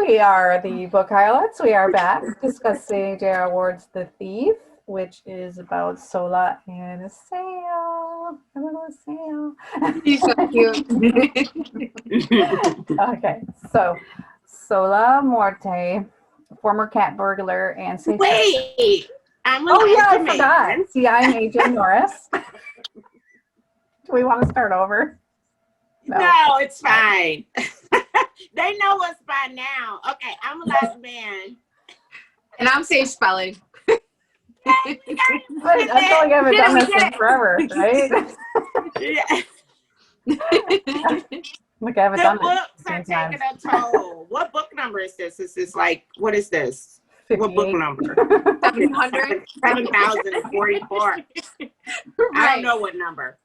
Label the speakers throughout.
Speaker 1: We are the Book Harlots. We are back discussing J.R. Ward's The Thief, which is about Sola and a sail. A little sail.
Speaker 2: He's so cute.
Speaker 1: Okay, so Sola Morte, former cat burglar and safe.
Speaker 3: Wait, I'm
Speaker 1: Oh yeah, I
Speaker 3: Elijah
Speaker 1: forgot.
Speaker 3: Man.
Speaker 1: See, I'm AJ Norris. Do we want to start over?
Speaker 3: No, it's fine. They know us by now. Okay, I'm Elijah Man.
Speaker 2: And I'm Sage Spelling.
Speaker 1: I feel like I haven't done this in forever, right?
Speaker 3: Yeah.
Speaker 1: Like I haven't
Speaker 3: The
Speaker 1: done
Speaker 3: books
Speaker 1: it.
Speaker 3: are taking a toll. What book number is this? Is this like, what is this?
Speaker 1: 58.
Speaker 3: What book number?
Speaker 2: 700.
Speaker 3: 7,044. I don't know what number.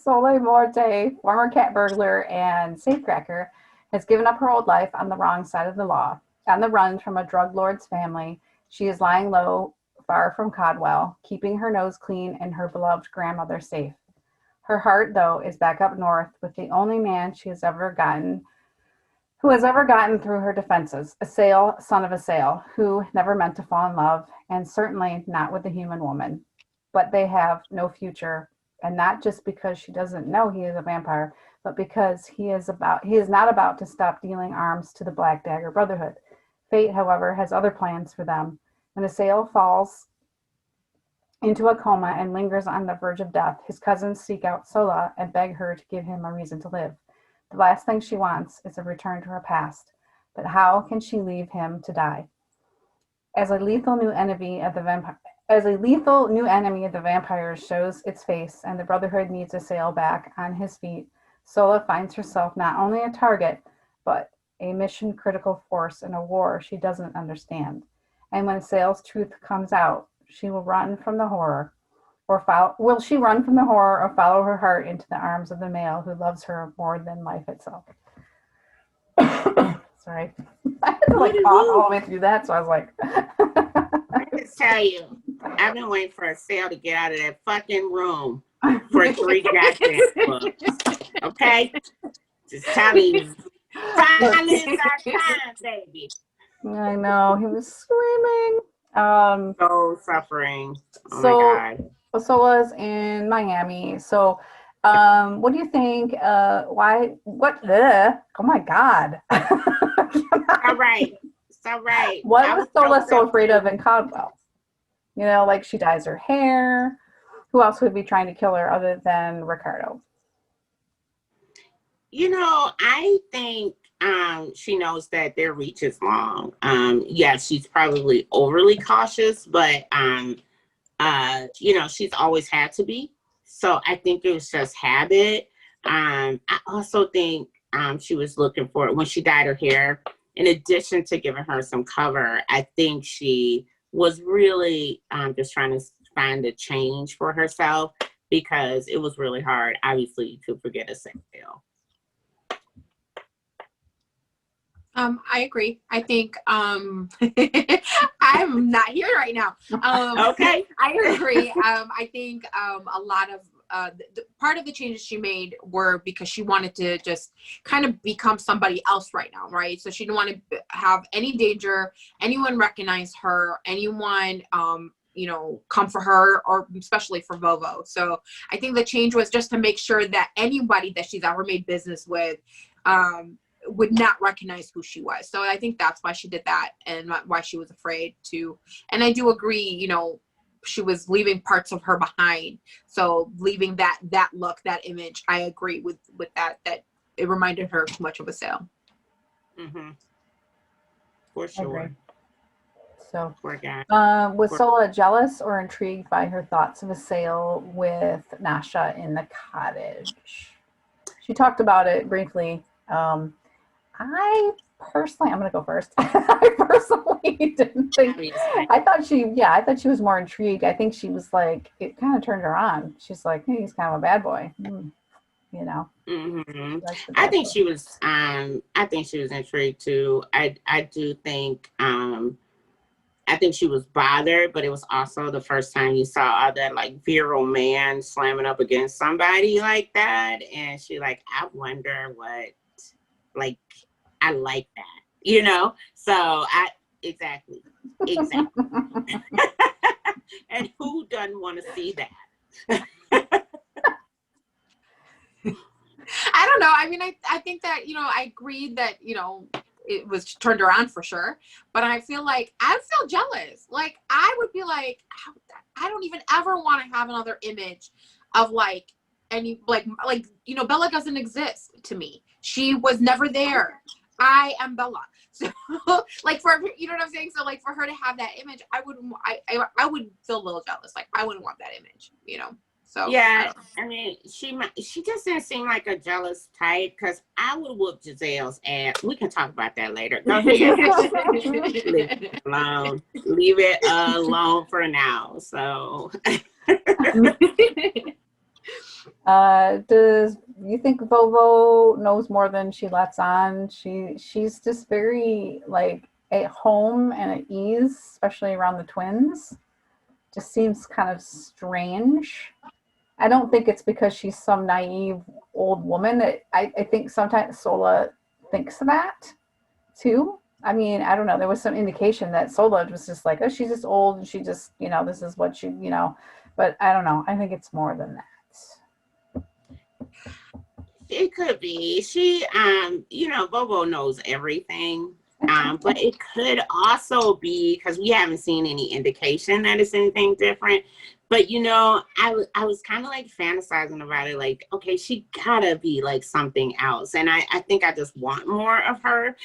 Speaker 1: Soleil Morte, former cat burglar and safecracker, has given up her old life on the wrong side of the law. On the run from a drug lord's family, she is lying low, far from Codwell, keeping her nose clean and her beloved grandmother safe. Her heart, though, is back up north with the only man who has ever gotten through her defenses, a Sale, son of a Sale, who never meant to fall in love, and certainly not with a human woman. But they have no future, and not just because she doesn't know he is a vampire, but because he is not about to stop dealing arms to the Black Dagger Brotherhood. Fate, however, has other plans for them. When a Sale falls into a coma and lingers on the verge of death, his cousins seek out Sola and beg her to give him a reason to live. The last thing she wants is a return to her past, but how can she leave him to die? As a lethal new enemy of the vampires shows its face, and the Brotherhood needs a Sale back on his feet, Sola finds herself not only a target, but a mission-critical force in a war she doesn't understand. And when Sale's truth comes out, she will run from the horror. Will she run from the horror or follow her heart into the arms of the male who loves her more than life itself? Sorry. I had to cough all the way through that, so I was like...
Speaker 3: I just tell you, I've been waiting for a Sale to get out of that fucking room for 3 goddamn books. Okay? Just telling you. Finally, it's our time, baby.
Speaker 1: I know. He was screaming.
Speaker 3: So suffering. Oh my God.
Speaker 1: Sola's in Miami. So, what do you think? Oh my God.
Speaker 3: All right.
Speaker 1: What was Sola so afraid of in Codwell? You know, like she dyes her hair. Who else would be trying to kill her other than Ricardo?
Speaker 3: You know, I think she knows that their reach is long. Yeah, she's probably overly cautious, but you know, she's always had to be. So I think it was just habit. I also think she was looking for it when she dyed her hair. In addition to giving her some cover, I think she was really just trying to find a change for herself because it was really hard, obviously, to forget a Sale.
Speaker 2: I agree. I think I'm not here right now.
Speaker 3: Okay.
Speaker 2: I agree. I think a lot of part of the changes she made were because she wanted to just kind of become somebody else right now, right? So she didn't want to have any danger, anyone recognize her, anyone come for her, or especially for Vovo. So I think the change was just to make sure that anybody that she's ever made business with would not recognize who she was. So I think that's why she did that and why she was afraid to. And I do agree, she was leaving parts of her behind. So leaving that look, that image, I agree with that it reminded her too much of a Sale.
Speaker 3: Mm-hmm. For sure.
Speaker 1: So,
Speaker 3: poor guy.
Speaker 1: was Sola jealous or intrigued by her thoughts of a Sale with Nasha in the cottage? She talked about it briefly. I personally, I'm going to go first. I personally didn't think, I thought she was more intrigued. I think she was like, it kind of turned her on. She's like, hey, he's kind of a bad boy,
Speaker 3: Mm-hmm. I think she was intrigued too. I do think, I think she was bothered, but it was also the first time you saw that like virile man slamming up against somebody like that. And she like, I wonder what, like, I like that, you know? So exactly. And who doesn't want to see that?
Speaker 2: I don't know. I mean, I think that, I agree that, it was turned around for sure. But I feel like I feel jealous. Like, I would be like, I don't even ever want to have another image of like any, Bella doesn't exist to me. She was never there. I am Bella. So like you know what I'm saying? So like for her to have that image, I would feel a little jealous. Like I wouldn't want that image, So
Speaker 3: yeah, I mean, she just didn't seem like a jealous type, because I would whoop Giselle's ass. We can talk about that later. Go ahead. Leave it alone. Leave it alone for now. So,
Speaker 1: does you think Vovo knows more than she lets on? She's just very like at home and at ease, especially around the twins. Just seems kind of strange. I don't think it's because she's some naive old woman. I think sometimes Sola thinks that too. I mean, I don't know. There was some indication that Sola was just like, oh, she's just old and she just, this is what she, but I don't know. I think it's more than that.
Speaker 3: it could be. She, Bobo knows everything. But it could also be because we haven't seen any indication that it's anything different. But I was kind of like fantasizing about it, like, okay, she gotta be like something else. And I think I just want more of her.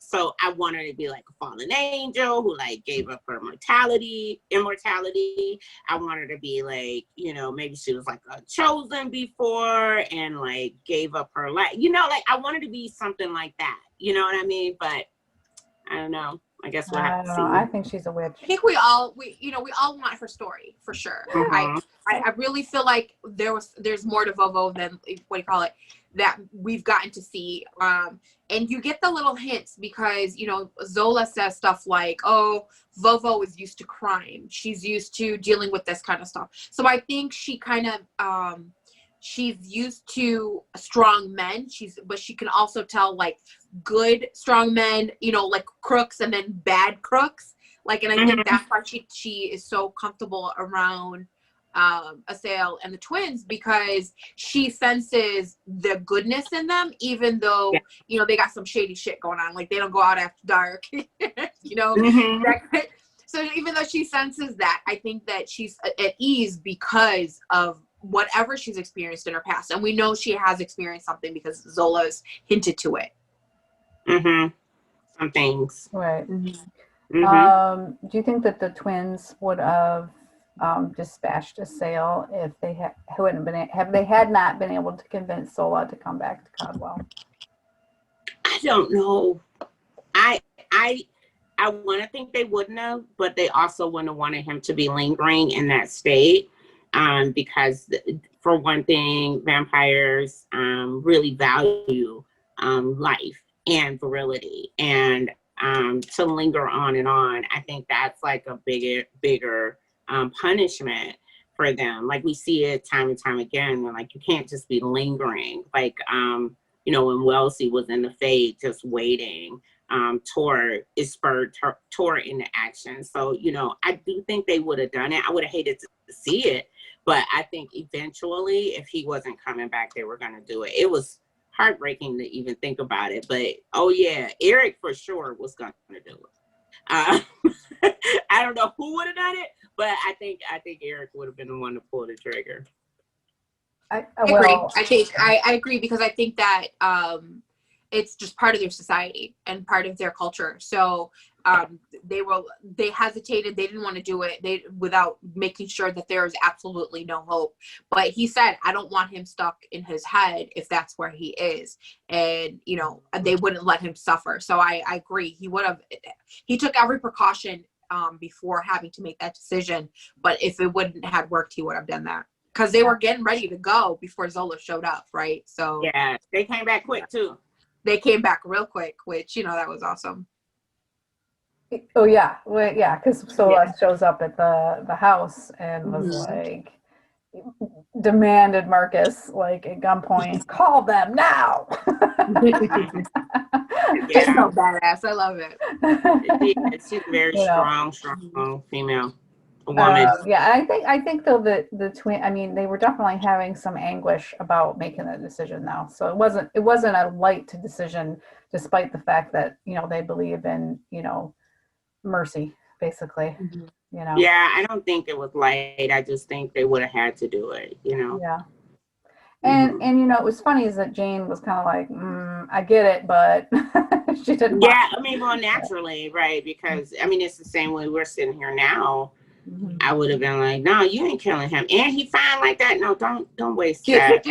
Speaker 3: So I want her to be like a fallen angel who like gave up her immortality. I want her to be like, maybe she was like a chosen before and like gave up her life. Like I want her to be something like that. You know what I mean? But I don't know. I guess we'll have to see.
Speaker 1: I think she's a witch.
Speaker 2: I think we all want her story for sure.
Speaker 3: Mm-hmm.
Speaker 2: I really feel like there's more to Vovo than that we've gotten to see. And you get the little hints because, Zola says stuff like, oh, Vovo is used to crime. She's used to dealing with this kind of stuff. So I think she kind of, she's used to strong men. But she can also tell like good strong men, like crooks and then bad crooks. Like, and I think that's why she is so comfortable around Assail and the twins, because she senses the goodness in them, even though they got some shady shit going on. Like they don't go out after dark, So even though she senses that, I think that she's at ease because of whatever she's experienced in her past, and we know she has experienced something because Zola's hinted to it.
Speaker 3: Some things,
Speaker 1: right?
Speaker 3: Mm-hmm.
Speaker 1: Do you think that the twins would have dispatched Assail if they had not been able to convince Sola to come back to Codwell?
Speaker 3: I don't know. I want to think they wouldn't have, but they also wouldn't have wanted him to be lingering in that state, because for one thing, vampires really value life and virility, and to linger on and on, I think that's like a bigger punishment for them. Like we see it time and time again, and like you can't just be lingering. Like when Wellesley was in the Fade just waiting, Tor spurred Tor into action. So I do think they would have done it. I would have hated to see it, but I think eventually if he wasn't coming back, they were going to do it. It was heartbreaking to even think about it, but oh yeah, Eric for sure was going to do it. I don't know who would have done it, but I think Eric would have been the one to pull the trigger.
Speaker 1: I
Speaker 2: agree because I think that it's just part of their society and part of their culture. So they hesitated. They didn't want to do it without making sure that there is absolutely no hope. But he said, I don't want him stuck in his head if that's where he is. And, they wouldn't let him suffer. So I agree. He took every precaution before having to make that decision. But if it wouldn't have worked, he would have done that. Because they were getting ready to go before Zola showed up, right? So
Speaker 3: yeah, they came back quick too.
Speaker 2: They came back real quick, which that was awesome.
Speaker 1: Oh yeah, well, yeah, because Sola shows up at the house and was like demanded Marcus like at gunpoint, call them now.
Speaker 2: She's so badass. I love it.
Speaker 3: She's very
Speaker 1: You know.
Speaker 3: strong female, a woman.
Speaker 1: Yeah, I think though that the twin, I mean, they were definitely having some anguish about making that decision now. So it wasn't a light decision, despite the fact that they believe in mercy, basically.
Speaker 2: Mhm.
Speaker 3: Yeah, I don't think it was light. I just think they would have had to do it.
Speaker 1: Yeah.
Speaker 3: Mhm.
Speaker 1: And it was funny is that Jane was kind of like, I get it, but she didn't want
Speaker 3: Yeah,
Speaker 1: to.
Speaker 3: I mean, well, naturally, right? Because I mean, it's the same way we're sitting here now.
Speaker 1: Mhm.
Speaker 3: I would have been like, no, you ain't killing him, and he fine like that. No, don't waste that.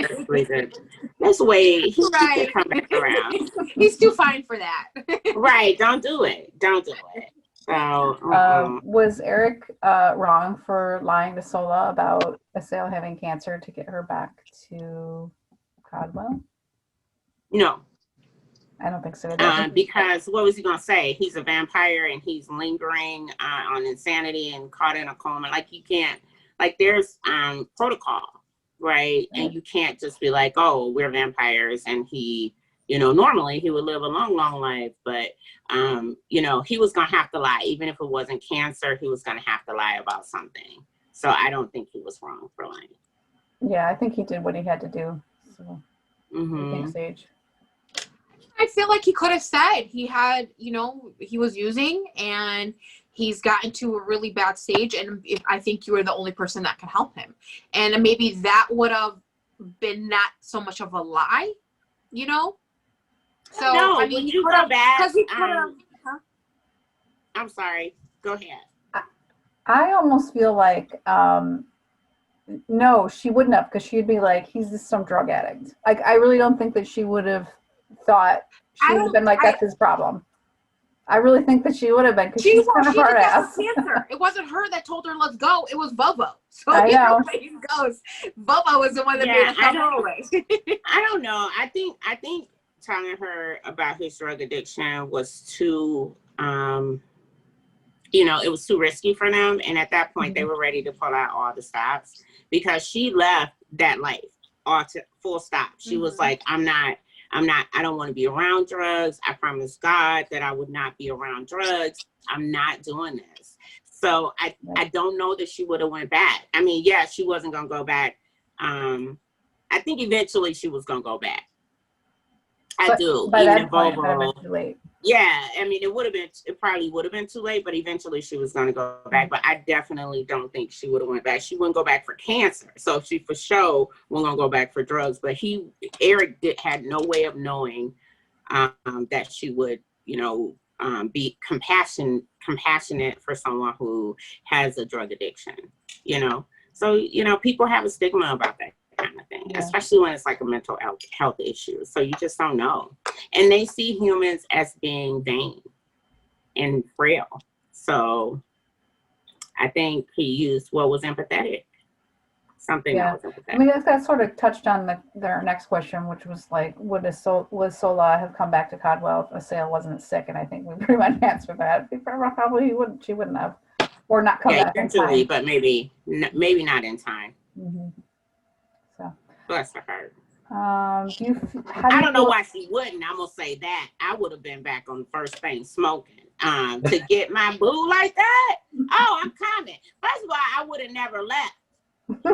Speaker 3: Let's wait. He can
Speaker 2: Right.
Speaker 3: come back around.
Speaker 2: He's too fine for that.
Speaker 3: Right? Don't do it. Don't do it. So,
Speaker 1: Was Eric wrong for lying to Sola about Asale having cancer to get her back to Codwell?
Speaker 3: no.
Speaker 1: I don't think so. I think
Speaker 3: Because what was he gonna say? He's a vampire and he's lingering on insanity and caught in a coma. Like you can't, like there's protocol, right? And you can't just be like, oh, we're vampires, and he, normally he would live a long, long life, but he was gonna have to lie, even if it wasn't cancer. He was gonna have to lie about something. So I don't think he was wrong for lying.
Speaker 1: Yeah, I think he did what he had to do. So, Sage.
Speaker 2: I feel like he could have said he had, he was using and he's gotten to a really bad stage. And I think you were the only person that could help him. And maybe that would have been not so much of a lie, So,
Speaker 3: No,
Speaker 2: I mean,
Speaker 3: when
Speaker 2: he
Speaker 3: you
Speaker 2: could
Speaker 3: go
Speaker 2: have,
Speaker 3: back,
Speaker 2: because he could have.
Speaker 3: I'm sorry. Go ahead.
Speaker 1: I almost feel like no, she wouldn't have, because she'd be like, he's just some drug addict. Like, I really don't think that she would have thought, she would have been like, that's his problem. I really think that she would have been, because she's kind of hard ass.
Speaker 2: It wasn't her that told her, let's go. It was Bobo. So
Speaker 1: I know.
Speaker 2: Way it goes. Bobo was the one that made us go away.
Speaker 3: I don't know. I think telling her about his drug addiction was too, it was too risky for them. And at that point, they were ready to pull out all the stops, because she left that life full stop. She was like, I don't want to be around drugs. I promised God that I would not be around drugs. I'm not doing this. So I don't know that she would have went back. I mean, yeah, she wasn't going to go back. I think eventually she was going to go back. I do.
Speaker 1: By that point, that was too late.
Speaker 3: Yeah, I mean, it probably would have been too late, but eventually she was going to go back. But I definitely don't think she would have went back. She wouldn't go back for cancer. So she for sure wasn't going to go back for drugs. But Eric had no way of knowing that she would, be compassionate for someone who has a drug addiction, So, people have a stigma about that kind of thing, especially when it's like a mental health issue. So you just don't know. And they see humans as being vain and frail. So I think he used what was empathetic. Something that was empathetic.
Speaker 1: I mean, that sort of touched on their next question, which was like, would Sola have come back to Codwell if Asale wasn't sick? And I think we pretty much answered that. Probably she wouldn't have, or not come back
Speaker 3: eventually,
Speaker 1: in time.
Speaker 3: but maybe not in time.
Speaker 1: Mm-hmm. So
Speaker 3: bless her heart.
Speaker 1: I
Speaker 3: don't know why she wouldn't. I'm gonna say that I would have been back on the first thing smoking to get my boo like that. Oh, I'm coming. First of all, I would have never left.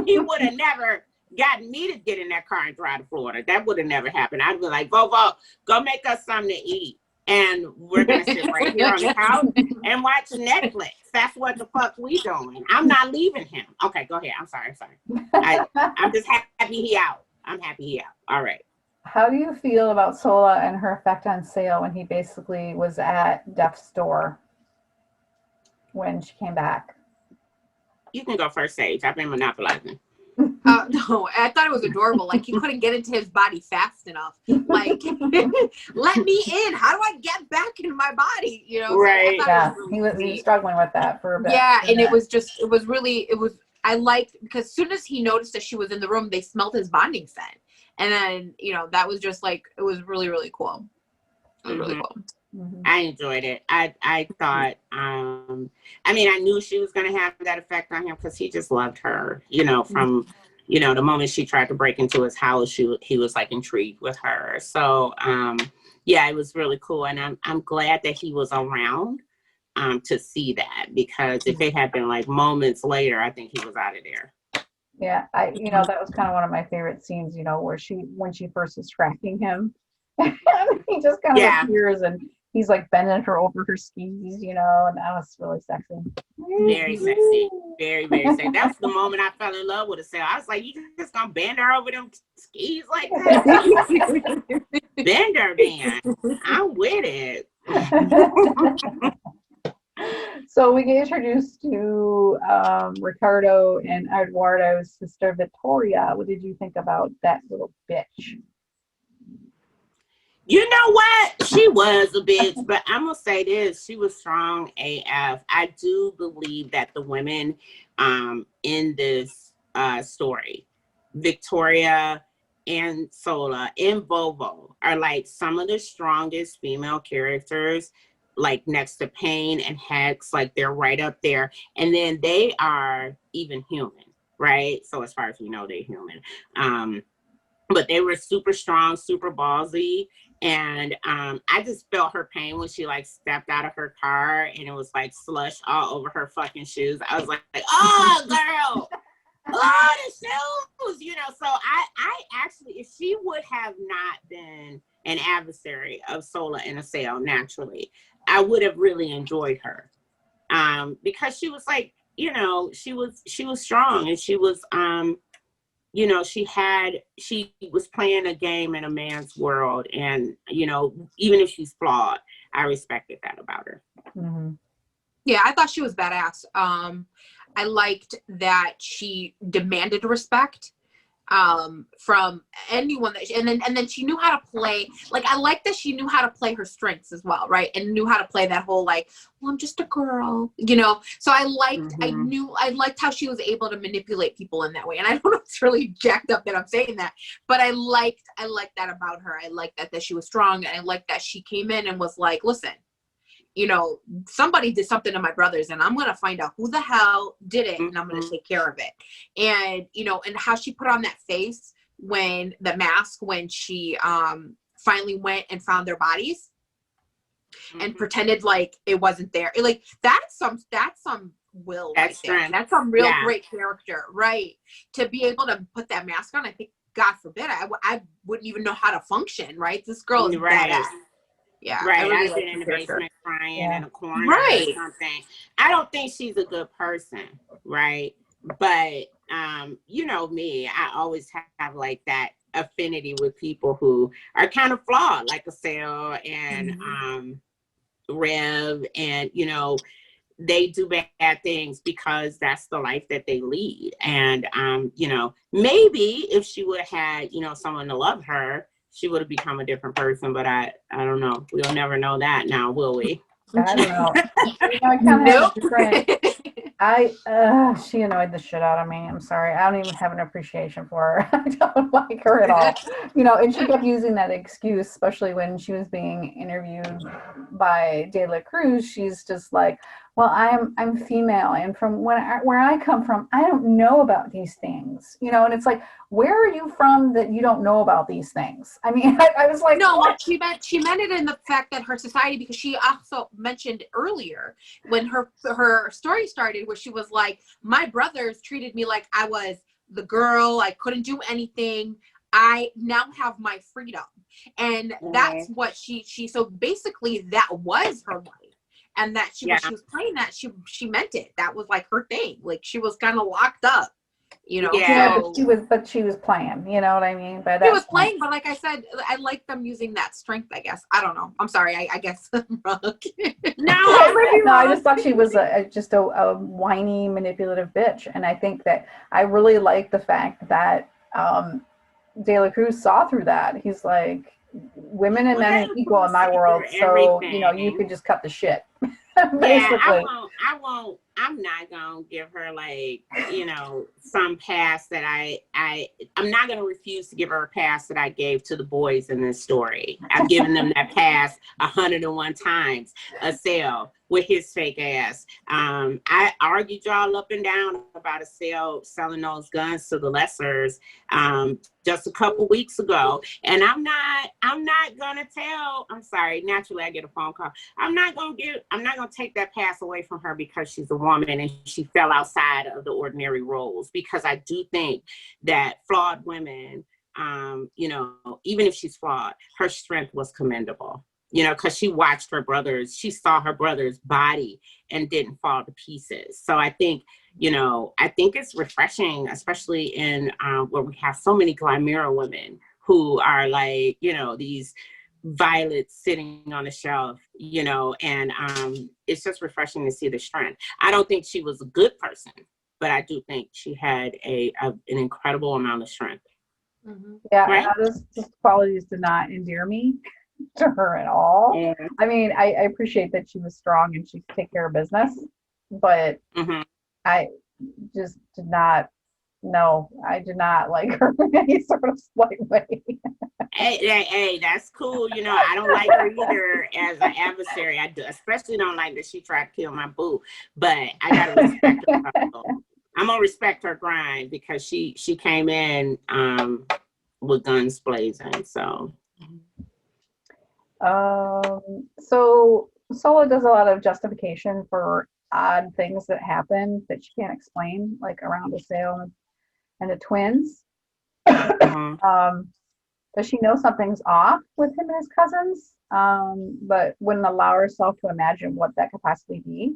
Speaker 3: He would have never gotten me to get in that car and drive to Florida. That would have never happened. I'd be like, Vovo, go make us something to eat, and we're gonna sit right here on the couch and watch Netflix. That's what the fuck we doing. I'm not leaving him. Okay, go ahead. I'm sorry. I'm just happy he out. I'm happy he out. All right.
Speaker 1: How do you feel about Sola and her effect on Sale when he basically was at Death's door when she came back?
Speaker 3: You can go first, Sage. I've been monopolizing.
Speaker 2: No, I thought it was adorable. Like, he couldn't get into his body fast enough. Like, let me in. How do I get back in my body?
Speaker 3: Right.
Speaker 1: So he was struggling with that for a bit.
Speaker 2: Yeah, and it was I liked, because as soon as he noticed that she was in the room, they smelled his bonding scent. And then, that was just like, it was really, really cool. It was really cool.
Speaker 1: Mm-hmm.
Speaker 3: I enjoyed it. I thought, I knew she was going to have that effect on him because he just loved her, from, the moment she tried to break into his house, he was like intrigued with her. So, yeah, it was really cool. And I'm glad that he was around to see that, because if it had been like moments later, I think he was out of there.
Speaker 1: Yeah, that was kind of one of my favorite scenes, where when she first is tracking him, and he just kind of
Speaker 3: Yeah.
Speaker 1: appears and he's like bending her over her skis, and that was really sexy.
Speaker 3: Very sexy. Very, very sexy. That's the moment I fell in love with Estelle. I was like, you just gonna bend her over them skis like that? Bend her, then. I'm with it.
Speaker 1: So we get introduced to Ricardo and Eduardo's sister Victoria. What did you think about that little bitch?
Speaker 3: You know what? She was a bitch, but I'm gonna say this: she was strong AF. I do believe that the women in this story, Victoria and Sola and Vovo, are like some of the strongest female characters, like next to Payne and Hex. Like, they're right up there, and then they are even human, right? So as far as we know, they're human. But they were super strong, super ballsy. And I just felt her pain when she like stepped out of her car and it was like slush all over her fucking shoes. I was like, oh girl, oh the shoes, So I actually, if she would have not been an adversary of Sola and Estelle naturally, I would have really enjoyed her. Because she was like, she was strong, and she was she was playing a game in a man's world, and even if she's flawed, I respected that about her.
Speaker 1: Mm-hmm.
Speaker 2: Yeah, I thought she was badass. I liked that she demanded respect from anyone and then she knew how to play. Like, I like that she knew how to play her strengths as well, right? And knew how to play that whole like, well, I'm just a girl, so I liked how she was able to manipulate people in that way. And I don't know if it's really jacked up that I'm saying that, but I liked that about her. I liked that she was strong, and I liked that she came in and was like, listen, somebody did something to my brothers, and I'm going to find out who the hell did it, and I'm going to take care of it. And, and how she put on that face when she finally went and found their bodies and pretended like it wasn't there. Like, that's some will right there. That's some real great character, right? To be able to put that mask on, I think, God forbid, I wouldn't even know how to function, right? This girl is badass. Yeah,
Speaker 3: right.
Speaker 2: Really
Speaker 3: I've been in the basement crying in a corner
Speaker 2: or
Speaker 3: something. I don't think she's a good person, right? But me, I always have like that affinity with people who are kind of flawed, like Estelle and Rev, and they do bad things because that's the life that they lead. And maybe if she would have had someone to love her, she would have become a different person, but I don't know. We'll never know that now, will we?
Speaker 1: I don't know. I kind of have a different. She annoyed the shit out of me. I'm sorry. I don't even have an appreciation for her. I don't like her at all. And she kept using that excuse, especially when she was being interviewed by De La Cruz. She's just like, well, I'm female, and from where I come from, I don't know about these things, and it's like, where are you from that you don't know about these things? I mean, I was like,
Speaker 2: no, what she meant it in the fact that her society, because she also mentioned earlier when her story started, where she was like, my brothers treated me like I was the girl, I couldn't do anything. I now have my freedom, and that's what she. So basically, that was her life. And that when she was playing that, she meant it. That was like her thing. Like, she was kind of locked up,
Speaker 1: Yeah, but she was playing. You know what I mean? But
Speaker 2: she was playing. But like I said, I like them using that strength. I guess I don't know. I'm sorry. I guess I'm wrong.
Speaker 1: No, I just thought she was just a whiny, manipulative bitch. And I think that I really like the fact that De La Cruz saw through that. He's like, women and men are equal in my world, so you could just cut the shit. Basically.
Speaker 3: I I'm not gonna give her like, you know, some pass that I'm not gonna refuse to give her a pass that I gave to the boys in this story. I've given them that pass 101 times. A sale with his fake ass. I argued y'all up and down about a sale selling those guns to the lessers just a couple weeks ago, and I'm not gonna tell. I'm sorry. Naturally, I get a phone call. I'm not gonna take that pass away from her because she's a woman and she fell outside of the ordinary roles. Because I do think that flawed women, you know, even if she's flawed, her strength was commendable. You know, because she watched her brothers, she saw her brother's body and didn't fall to pieces. So I think, you know, I think it's refreshing, especially in where we have so many glamorous women who are like, you know, these violets sitting on a shelf, you know, and it's just refreshing to see the strength. I don't think she was a good person, but I do think she had an incredible amount of strength.
Speaker 1: Mm-hmm. Yeah,
Speaker 3: right?
Speaker 1: those qualities did not endear me to her at all.
Speaker 3: Yeah.
Speaker 1: I mean, I appreciate that she was strong and she could take care of business, but I just did not. No, I did not like her in any sort of slight way.
Speaker 3: Hey, that's cool. You know, I don't like her either as an adversary. I do, especially don't like that she tried to kill my boo. But I gotta respect her. I'm gonna respect her grind because she came in with guns blazing. So.
Speaker 1: So Sola does a lot of justification for odd things that happen that she can't explain, like around the sale and the twins. Does she know something's off with him and his cousins? But wouldn't allow herself to imagine what that could possibly be.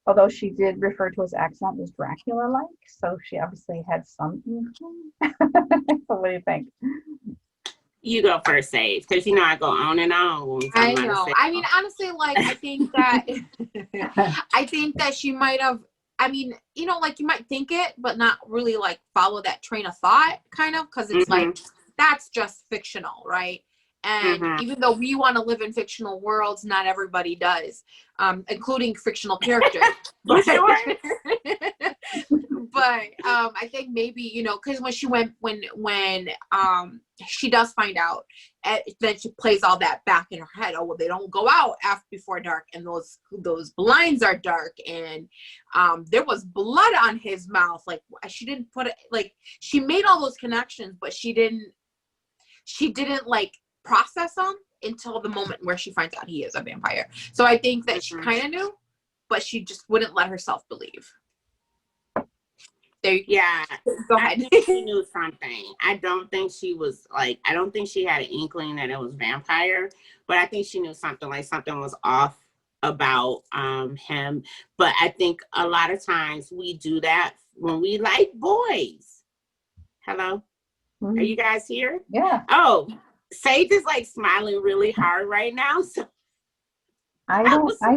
Speaker 1: Although she did refer to his accent as Dracula-like, so she obviously had something. What do you think?
Speaker 3: You go first, Sage, because you know I go on and on.
Speaker 2: I know. I mean, honestly, like I think that she might have. I mean, you know, like you might think it, but not really like follow that train of thought, kind of, because it's like that's just fictional, right? And even though we want to live in fictional worlds, not everybody does, including fictional characters. But I think maybe, you know, because when she does find out, then she plays all that back in her head. Oh, well, they don't go out before dark, and those blinds are dark, and there was blood on his mouth. Like she didn't put it, like she made all those connections, but she didn't like process them until the moment where she finds out he is a vampire. So I think that she kind of knew, but she just wouldn't let herself believe.
Speaker 3: Yeah,
Speaker 2: go ahead.
Speaker 3: I think she knew something. I don't think she had an inkling that it was vampire, but I think she knew something, like something was off about him. But I think a lot of times we do that when we like boys. Hello? Are you guys here?
Speaker 1: Yeah.
Speaker 3: Oh, Sage is like smiling really hard right now. So
Speaker 1: I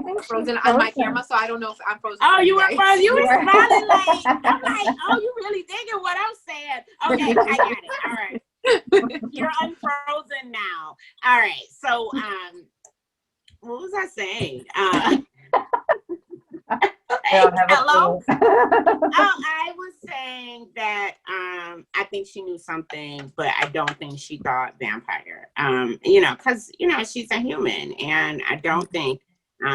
Speaker 1: think
Speaker 2: frozen on my camera, so I don't know if I'm frozen.
Speaker 3: Oh, you were frozen. You were smiling like, I'm like, oh, you really digging what I'm saying. Okay, I got it. All right. You're unfrozen now. All right. So, what was I saying? Hello. I was saying that I think she knew something, but I don't think she thought vampire. You know, because you know she's a human, and I don't think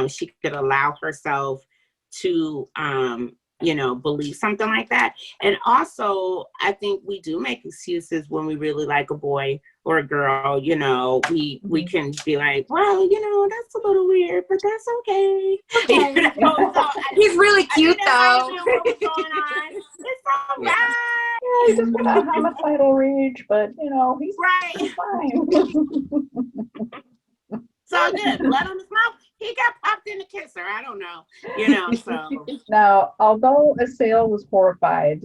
Speaker 3: she could allow herself to you know, believe something like that. And also, I think we do make excuses when we really like a boy or a girl. You know, we can be like, well, you know, that's a little weird, but that's okay. You know, so
Speaker 2: he's really cute though.
Speaker 3: What's going on? It's all right.
Speaker 1: Yeah, he's just got a homicidal rage, but you know, he's fine.
Speaker 3: So good. Blood on his mouth. He got popped in the kisser. I don't know. You know, so.
Speaker 1: Now, although Assail was horrified,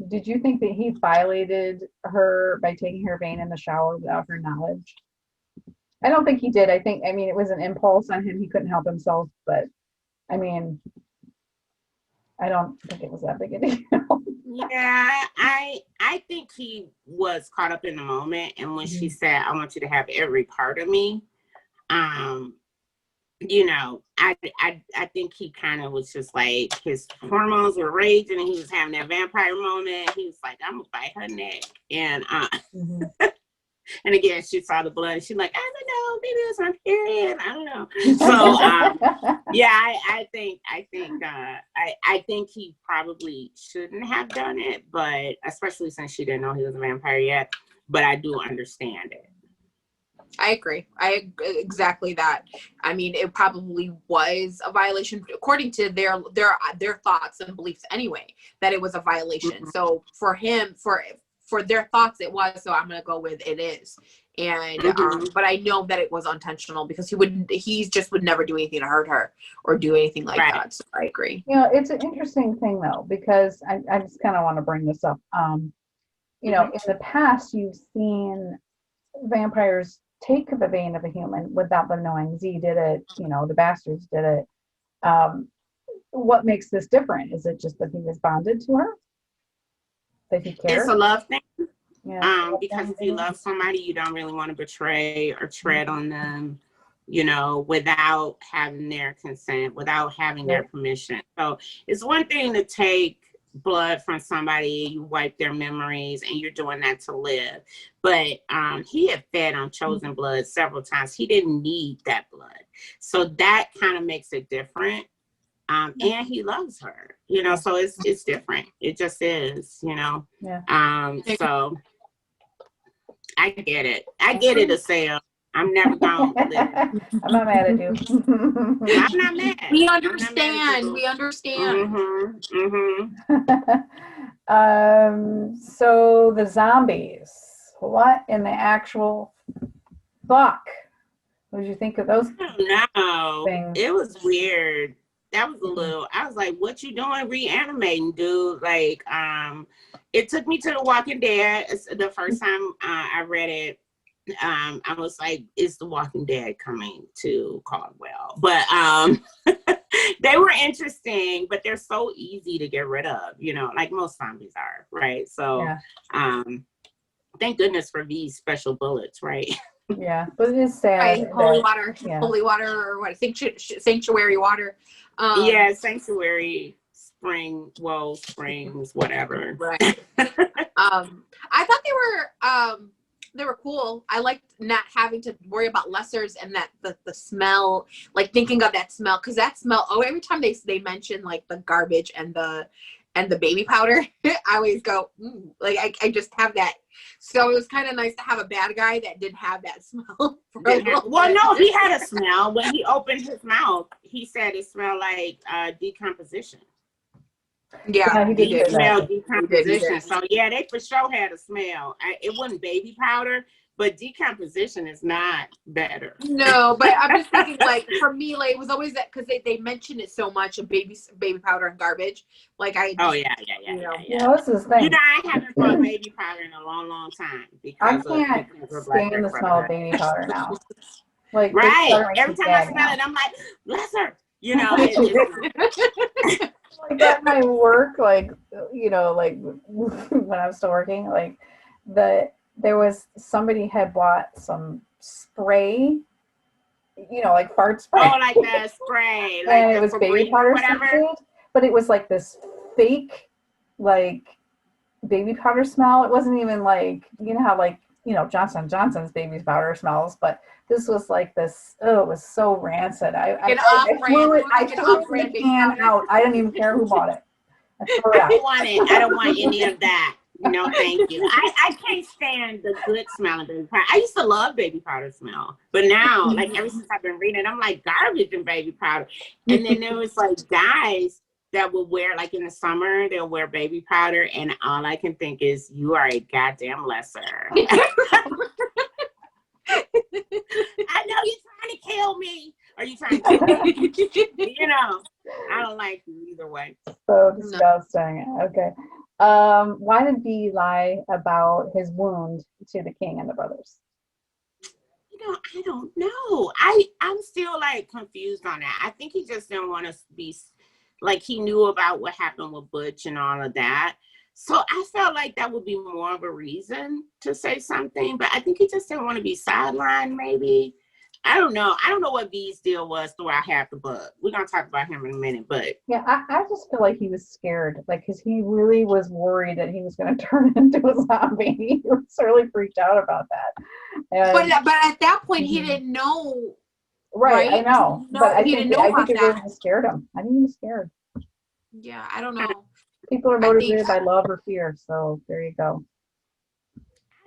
Speaker 1: did you think that he violated her by taking her vein in the shower without her knowledge? I don't think he did. I mean, it was an impulse on him. He couldn't help himself, but I mean, I don't think it was that big a deal.
Speaker 3: Yeah, I think he was caught up in the moment. And when she said, I want you to have every part of me, you know, I think he kind of was just like, his hormones were raging and he was having that vampire moment. He was like, I'm gonna bite her neck. And
Speaker 1: Mm-hmm.
Speaker 3: and again, she saw the blood and she's like, I don't know, maybe it was my period. I don't know. So yeah, I think he probably shouldn't have done it, but especially since she didn't know he was a vampire yet. But I do understand it.
Speaker 2: I agree. Exactly that. I mean, it probably was a violation according to their thoughts and beliefs anyway, that it was a violation.
Speaker 3: Mm-hmm.
Speaker 2: So for him, for their thoughts, it was. So I'm gonna go with it is. And but I know that it was intentional because he just would never do anything to hurt her or do anything like that. So I agree.
Speaker 1: You know, it's an interesting thing though, because I just kind of want to bring this up. You know, in the past, you've seen vampires take the vein of a human without them knowing. Z did it, you know, the bastards did it. What makes this different? Is it just that he was bonded to her? That he cared?
Speaker 3: It's a love thing.
Speaker 1: Yeah.
Speaker 3: Because if you love somebody, you don't really want to betray or tread on them, you know, without having their consent, without having their permission. So it's one thing to take blood from somebody, you wipe their memories, and you're doing that to live. But he had fed on chosen blood several times. He didn't need that blood. So that kind of makes it different. And he loves her, you know, so it's different. It just is, you know.
Speaker 1: Yeah.
Speaker 3: So I get it. I get it, Asaya. I'm never gonna live.
Speaker 1: I'm not mad at you.
Speaker 3: I'm not mad.
Speaker 2: We understand. We understand.
Speaker 1: So the zombies. What in the actual fuck? What did you think of those?
Speaker 3: No,
Speaker 1: things?
Speaker 3: It was weird. That was a little. I was like, "What you doing, reanimating, dude?" Like, it took me to The Walking Dead. The first time I read it, I was like, "Is The Walking Dead coming to Caldwell?" But they were interesting, but they're so easy to get rid of, you know, like most zombies are, right? So, thank goodness for these special bullets, right?
Speaker 1: Yeah, but it is sad.
Speaker 2: Right, holy water, or what? Sanctuary water.
Speaker 3: Yeah, sanctuary springs, whatever.
Speaker 2: Right. I thought they were cool. I liked not having to worry about lessers and that the smell, like thinking of that smell, because that smell. Oh, every time they mention like the garbage and the baby powder, I always go, like I just have that. So it was kind of nice to have a bad guy that didn't have that smell.
Speaker 3: Well, no, he had a smell when he opened his mouth. He said it smelled like decomposition.
Speaker 2: Yeah,
Speaker 1: he did
Speaker 3: smell decomposition. So yeah, they for sure had a smell. It wasn't baby powder, but decomposition is not better.
Speaker 2: No, but I'm just thinking, like, for me, like, it was always that because they mention it so much of baby powder and garbage. Like
Speaker 3: yeah.
Speaker 1: Well, this is the thing.
Speaker 3: You know, I haven't bought baby powder in a long time
Speaker 1: because I can't stand the smell of baby powder now. Like,
Speaker 3: right, every time I smell it, I'm like, lesser. You know,
Speaker 1: like at my work, like, you know, like when I was still working, like there was somebody had bought some spray, you know, like fart spray.
Speaker 3: Oh, like that spray. Like
Speaker 1: and it was baby powder scented, but it was like this fake, like baby powder smell. It wasn't even like, you know how like, you know, Johnson & Johnson's baby powder smells, but this was like this, it was so rancid. I threw the can out. I didn't even care who bought it.
Speaker 3: I don't want any of that. No, thank you. I can't stand the good smell of baby powder. I used to love baby powder smell, but now, like ever since I've been reading, I'm like garbage in baby powder. And then there was like guys that would wear, like in the summer, they'll wear baby powder, and all I can think is, you are a goddamn lesser. I know you're trying to kill me. Are you trying to kill me? You know, I don't like you either way.
Speaker 1: So disgusting. Okay. Why did B lie about his wound to the king and the brothers?
Speaker 3: You know, I don't know. I'm still like confused on that. I think he just didn't want to be like, he knew about what happened with Butch and all of that. So I felt like that would be more of a reason to say something, but I think he just didn't want to be sidelined, maybe. I don't know. I don't know what V's deal was throughout half the book. We're gonna talk about him in a minute, but
Speaker 1: Yeah, I just feel like he was scared, like, because he really was worried that he was going to turn into a zombie. He was really freaked out about that.
Speaker 2: But
Speaker 1: And
Speaker 2: at that point, he
Speaker 1: Mhm.
Speaker 2: didn't know,
Speaker 1: right, I
Speaker 2: right?
Speaker 1: know, but
Speaker 2: He didn't know
Speaker 1: I
Speaker 2: how
Speaker 1: think it really
Speaker 2: that.
Speaker 1: just scared him. I think he was scared.
Speaker 2: Yeah, I don't know.
Speaker 1: People are
Speaker 2: I think
Speaker 1: motivated by love or fear, so there you go.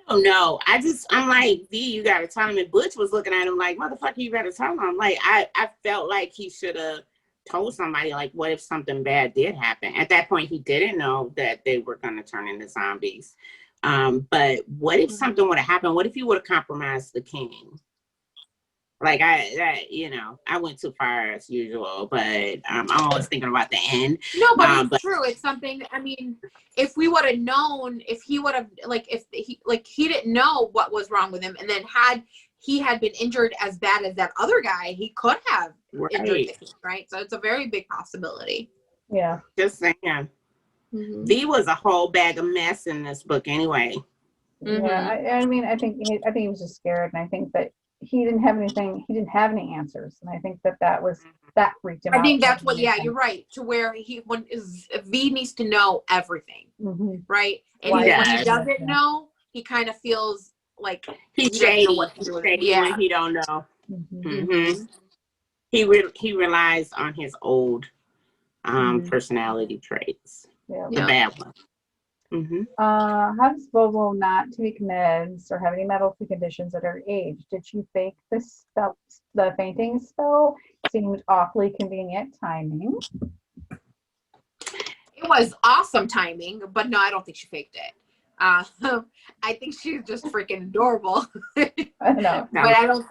Speaker 3: I don't know. I'm like, V, you gotta tell him. And Butch was looking at him like, motherfucker, you better tell him. Like, I felt like he should have told somebody, like, what if something bad did happen? At that point, he didn't know that they were gonna turn into zombies. But what if something would have happened? What if he would have compromised the king? Like I went too far as usual, but I'm always thinking about the end.
Speaker 2: no, but it's
Speaker 3: But
Speaker 2: true. It's something. I mean, if we would have known, if he would have, like, if he didn't know what was wrong with him, and then had he had been injured as bad as that other guy, he could have injured the king, right? So it's a very big possibility.
Speaker 1: Yeah.
Speaker 3: Just saying.
Speaker 2: Mm-hmm.
Speaker 3: V was a whole bag of mess in this book anyway.
Speaker 1: Mm-hmm. Yeah, I mean, I think he was just scared, and I think that he didn't have anything. He didn't have any answers, and I think that freaked him out.
Speaker 2: I think that's what. Yeah, you're right. To where V needs to know everything, right? And when he doesn't know, he kind of feels like
Speaker 3: he's shady. When he don't know. He relies on his old personality traits.
Speaker 1: Yeah.
Speaker 3: The bad one.
Speaker 1: How does Bobo not take meds or have any medical conditions at her age? Did she fake this spell? The fainting spell seemed awfully convenient timing.
Speaker 2: It was awesome timing, but no, I don't think she faked it. I think she's just freaking adorable.
Speaker 1: I know,
Speaker 2: but I don't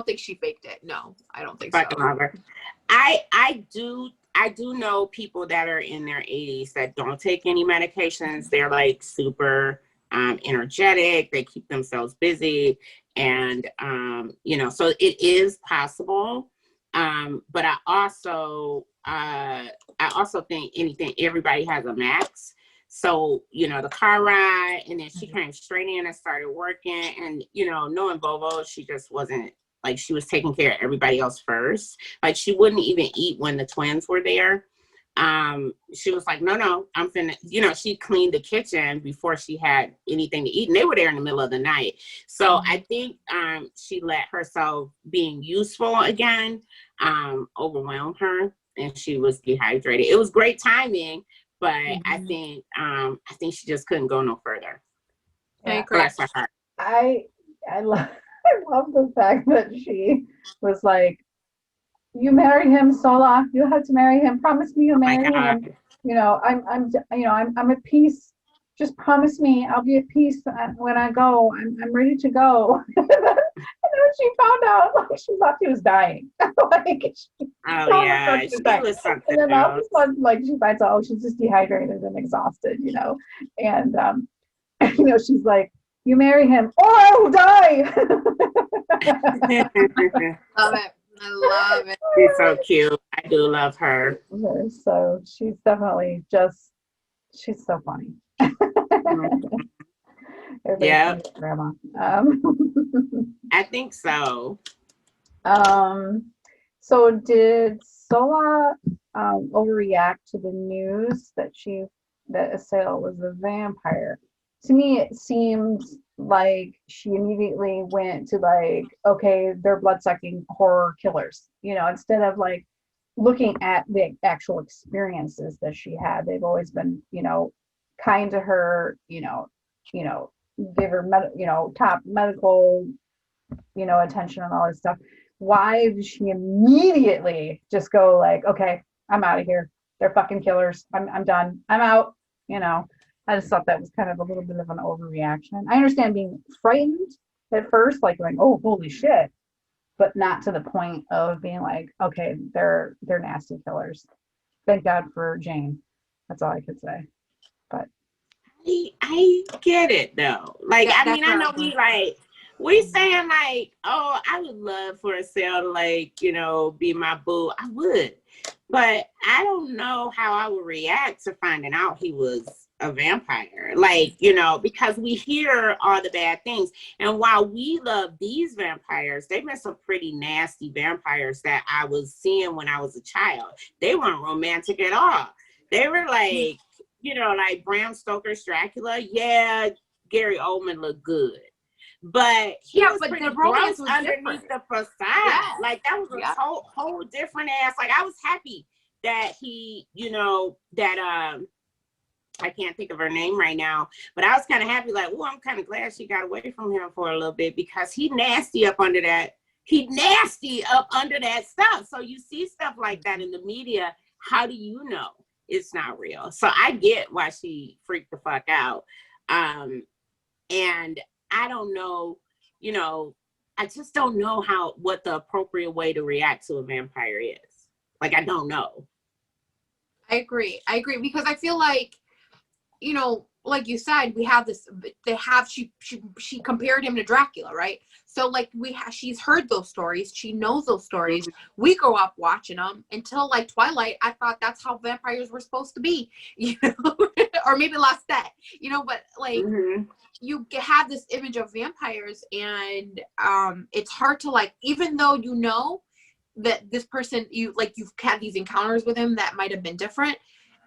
Speaker 2: think she faked it. No, I don't think so.
Speaker 3: I do know people that are in their 80s that don't take any medications. They're like super energetic. They keep themselves busy. And, so it is possible. But I also think everybody has a max. So, the car ride, and then she came straight in and started working. And, knowing Bobo, she just wasn't, like, she was taking care of everybody else first. Like, she wouldn't even eat when the twins were there. She was like, no, I'm finna, she cleaned the kitchen before she had anything to eat. And they were there in the middle of the night. So I think she let herself being useful again overwhelm her, and she was dehydrated. It was great timing, but I think she just couldn't go no further.
Speaker 1: Yeah.
Speaker 3: Bless her heart.
Speaker 1: I love the fact that she was like, you marry him, Sola. You have to marry him. Promise me you'll marry him. I'm at peace. Just promise me I'll be at peace when I go. I'm ready to go. And then she found out, like, she thought she was dying. She was something. And then all of a sudden, like, she finds out, she's just dehydrated and exhausted, and she's like, you marry him or I will die.
Speaker 2: Love it. I love it.
Speaker 3: She's so cute. I do love her.
Speaker 1: So she's definitely she's so funny.
Speaker 3: Yeah.
Speaker 1: Grandma.
Speaker 3: I think so.
Speaker 1: So did Sola overreact to the news that Assail was a vampire? To me, it seems like she immediately went to, like, okay, they're blood-sucking horror killers, instead of, like, looking at the actual experiences that she had. They've always been, kind to her, give her, top medical, attention and all this stuff. Why did she immediately just go like, okay, I'm out of here. They're fucking killers. I'm done. I'm out. I just thought that was kind of a little bit of an overreaction. I understand being frightened at first, like going, oh, holy shit, but not to the point of being like, okay, they're nasty killers. Thank God for Jane. That's all I could say. But
Speaker 3: I get it though. Like,
Speaker 2: yeah,
Speaker 3: I know we saying like, oh, I would love for Assail to, like, be my boo. I would, but I don't know how I would react to finding out he was a vampire, like, you know, because we hear all the bad things. And while we love these vampires, they've been some pretty nasty vampires that I was seeing when I was a child. They weren't romantic at all. They were like, you know, like Bram Stoker's Dracula. Yeah, Gary Oldman looked good, but he was
Speaker 2: but
Speaker 3: pretty
Speaker 2: the romance
Speaker 3: gross
Speaker 2: was
Speaker 3: underneath
Speaker 2: different.
Speaker 3: the facade.
Speaker 2: Yeah.
Speaker 3: Like that was a
Speaker 2: Yeah.
Speaker 3: whole different ass. Like I was happy that he, you know, that I can't think of her name right now, but I was kind of happy, like, oh, I'm kind of glad she got away from him for a little bit, because he nasty up under that. He nasty up under that stuff. So you see stuff like that in the media. How do you know it's not real? So I get why she freaked the fuck out. And I don't know, you know, I just don't know what the appropriate way to react to a vampire is. Like, I don't know.
Speaker 2: I agree because I feel like, you know, like you said, we have this, she compared him to Dracula, right? So like she's heard those stories. She knows those stories. We grew up watching them until like Twilight. I thought that's how vampires were supposed to be, you know, or maybe Last Step, you know, but like you have this image of vampires, and it's hard to, like, even though you know that this person, you've had these encounters with him that might have been different,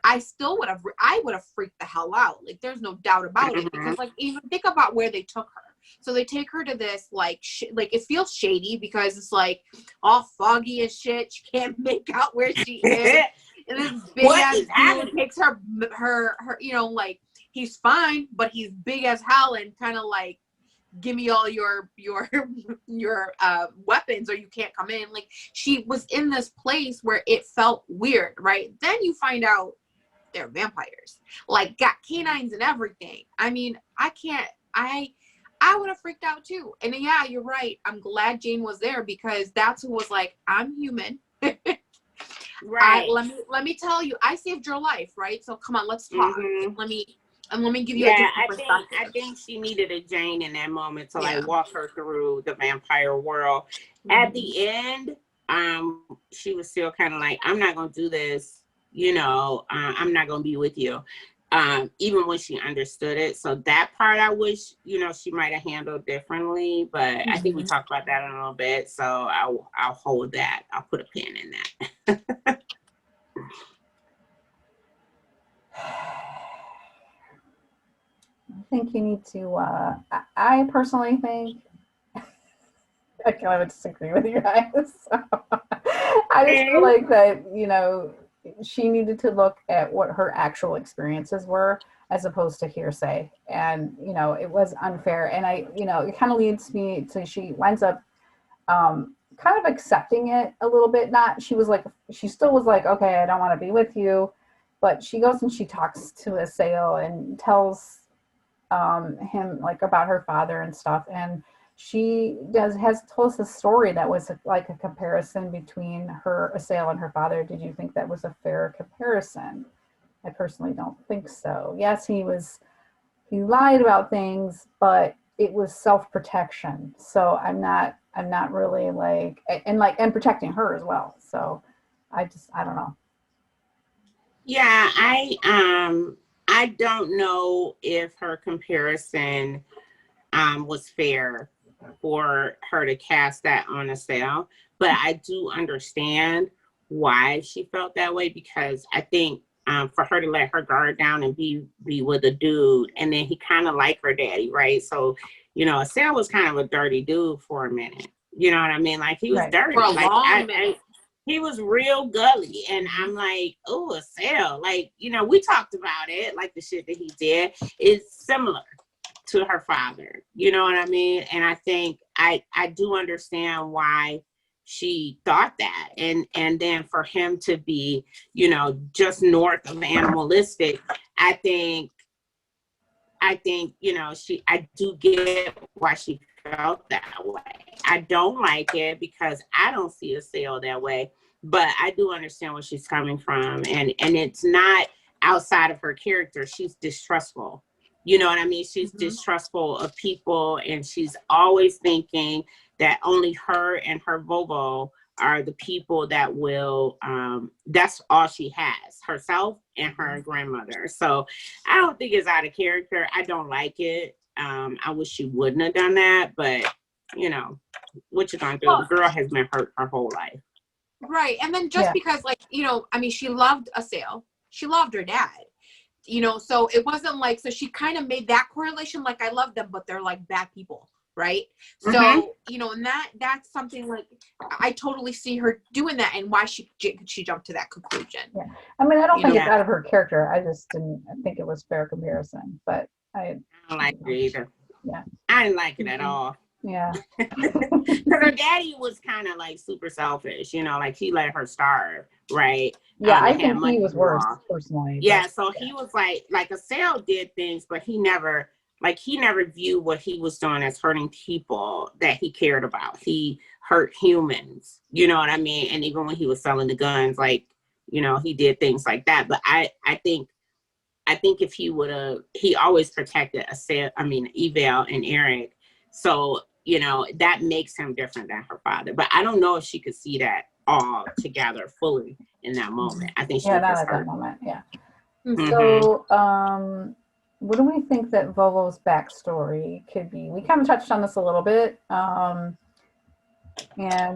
Speaker 2: I would have freaked the hell out. Like, there's no doubt about it, because like, even think about where they took her. So they take her to this like it feels shady because it's like all foggy and shit. She can't make out where she is. And this big ass dude takes her, you know, like, he's fine, but he's big as hell and kind of like, give me all your weapons or you can't come in. Like, she was in this place where it felt weird, right? Then you find out they're vampires, like got canines and everything. I mean, I would have freaked out too. And yeah, you're right. I'm glad Jane was there, because that's who was like, I'm human.
Speaker 3: Right.
Speaker 2: Let me tell you, I saved your life, right? So come on, let's talk. Let me give you a different perspective.
Speaker 3: I think she needed a Jane in that moment to like walk her through the vampire world. At the end, she was still kind of like, I'm not gonna do this, you know, I'm not gonna be with you. Even when she understood it. So that part I wish, you know, she might have handled differently, but I think we talked about that in a little bit. So I'll hold that. I'll put a pin in that.
Speaker 1: I think you need to, I personally think, I kind of disagree with you guys. So, I just feel like that, you know, she needed to look at what her actual experiences were as opposed to hearsay. And, you know, it was unfair. And you know, it kind of leads me to, she winds up kind of accepting it a little bit. She still was like, okay, I don't want to be with you. But she goes and she talks to Assail and tells him like about her father and stuff, and she has told us a story that was like a comparison between her Assail and her father. Did you think that was a fair comparison? I personally don't think so. Yes, he lied about things, but it was self-protection. So I'm not really like, and protecting her as well. So I don't know.
Speaker 3: Yeah, I don't know if her comparison was fair for her to cast that on Estelle, but I do understand why she felt that way, because I think for her to let her guard down and be with a dude, and then he kind of like her daddy, right? So, you know, Estelle was kind of a dirty dude for a minute. You know what I mean? Like, he was dirty
Speaker 2: for a
Speaker 3: like,
Speaker 2: long minute.
Speaker 3: He was real gully, and I'm like, oh, Estelle, like, you know, we talked about it, like the shit that he did is similar to her father. You know what I mean? And I think I do understand why she thought that, and then for him to be, you know, just north of animalistic, I think, you know, I do get why she felt that way. I don't like it because I don't see a sale that way, but I do understand where she's coming from, and it's not outside of her character. She's distrustful You know what I mean? She's distrustful of people, and she's always thinking that only her and her Vovo are the people that will, that's all she has, herself and her grandmother. So I don't think it's out of character. I don't like it. I wish she wouldn't have done that, but you know, what you gonna do? The girl has been hurt her whole life.
Speaker 2: Right. And then just because, like, you know, I mean, she loved Assail. She loved her dad. You know, so it wasn't like, so she kind of made that correlation, like, I love them, but they're like bad people, right? So, you know, and that's something like, I totally see her doing that, and why she jumped to that conclusion.
Speaker 1: Yeah. I mean, I don't think it's out of her character. I just didn't think it was fair comparison, but I
Speaker 3: don't like it either.
Speaker 1: Yeah.
Speaker 3: I didn't like it at all.
Speaker 1: Yeah.
Speaker 3: Because her daddy was kind of like super selfish, you know, like he let her starve, right?
Speaker 1: Yeah, I think he was worse, personally.
Speaker 3: Yeah, so he was like Assail did things, but he never viewed what he was doing as hurting people that he cared about. He hurt humans, you know what I mean? And even when he was selling the guns, like, you know, he did things like that. But I think if he always protected Eval and Eric. So, you know, that makes him different than her father. But I don't know if she could see that all together fully in that moment. I think she was
Speaker 1: not at that moment. Yeah. So, what do we think that Vovo's backstory could be? We kind of touched on this a little bit. And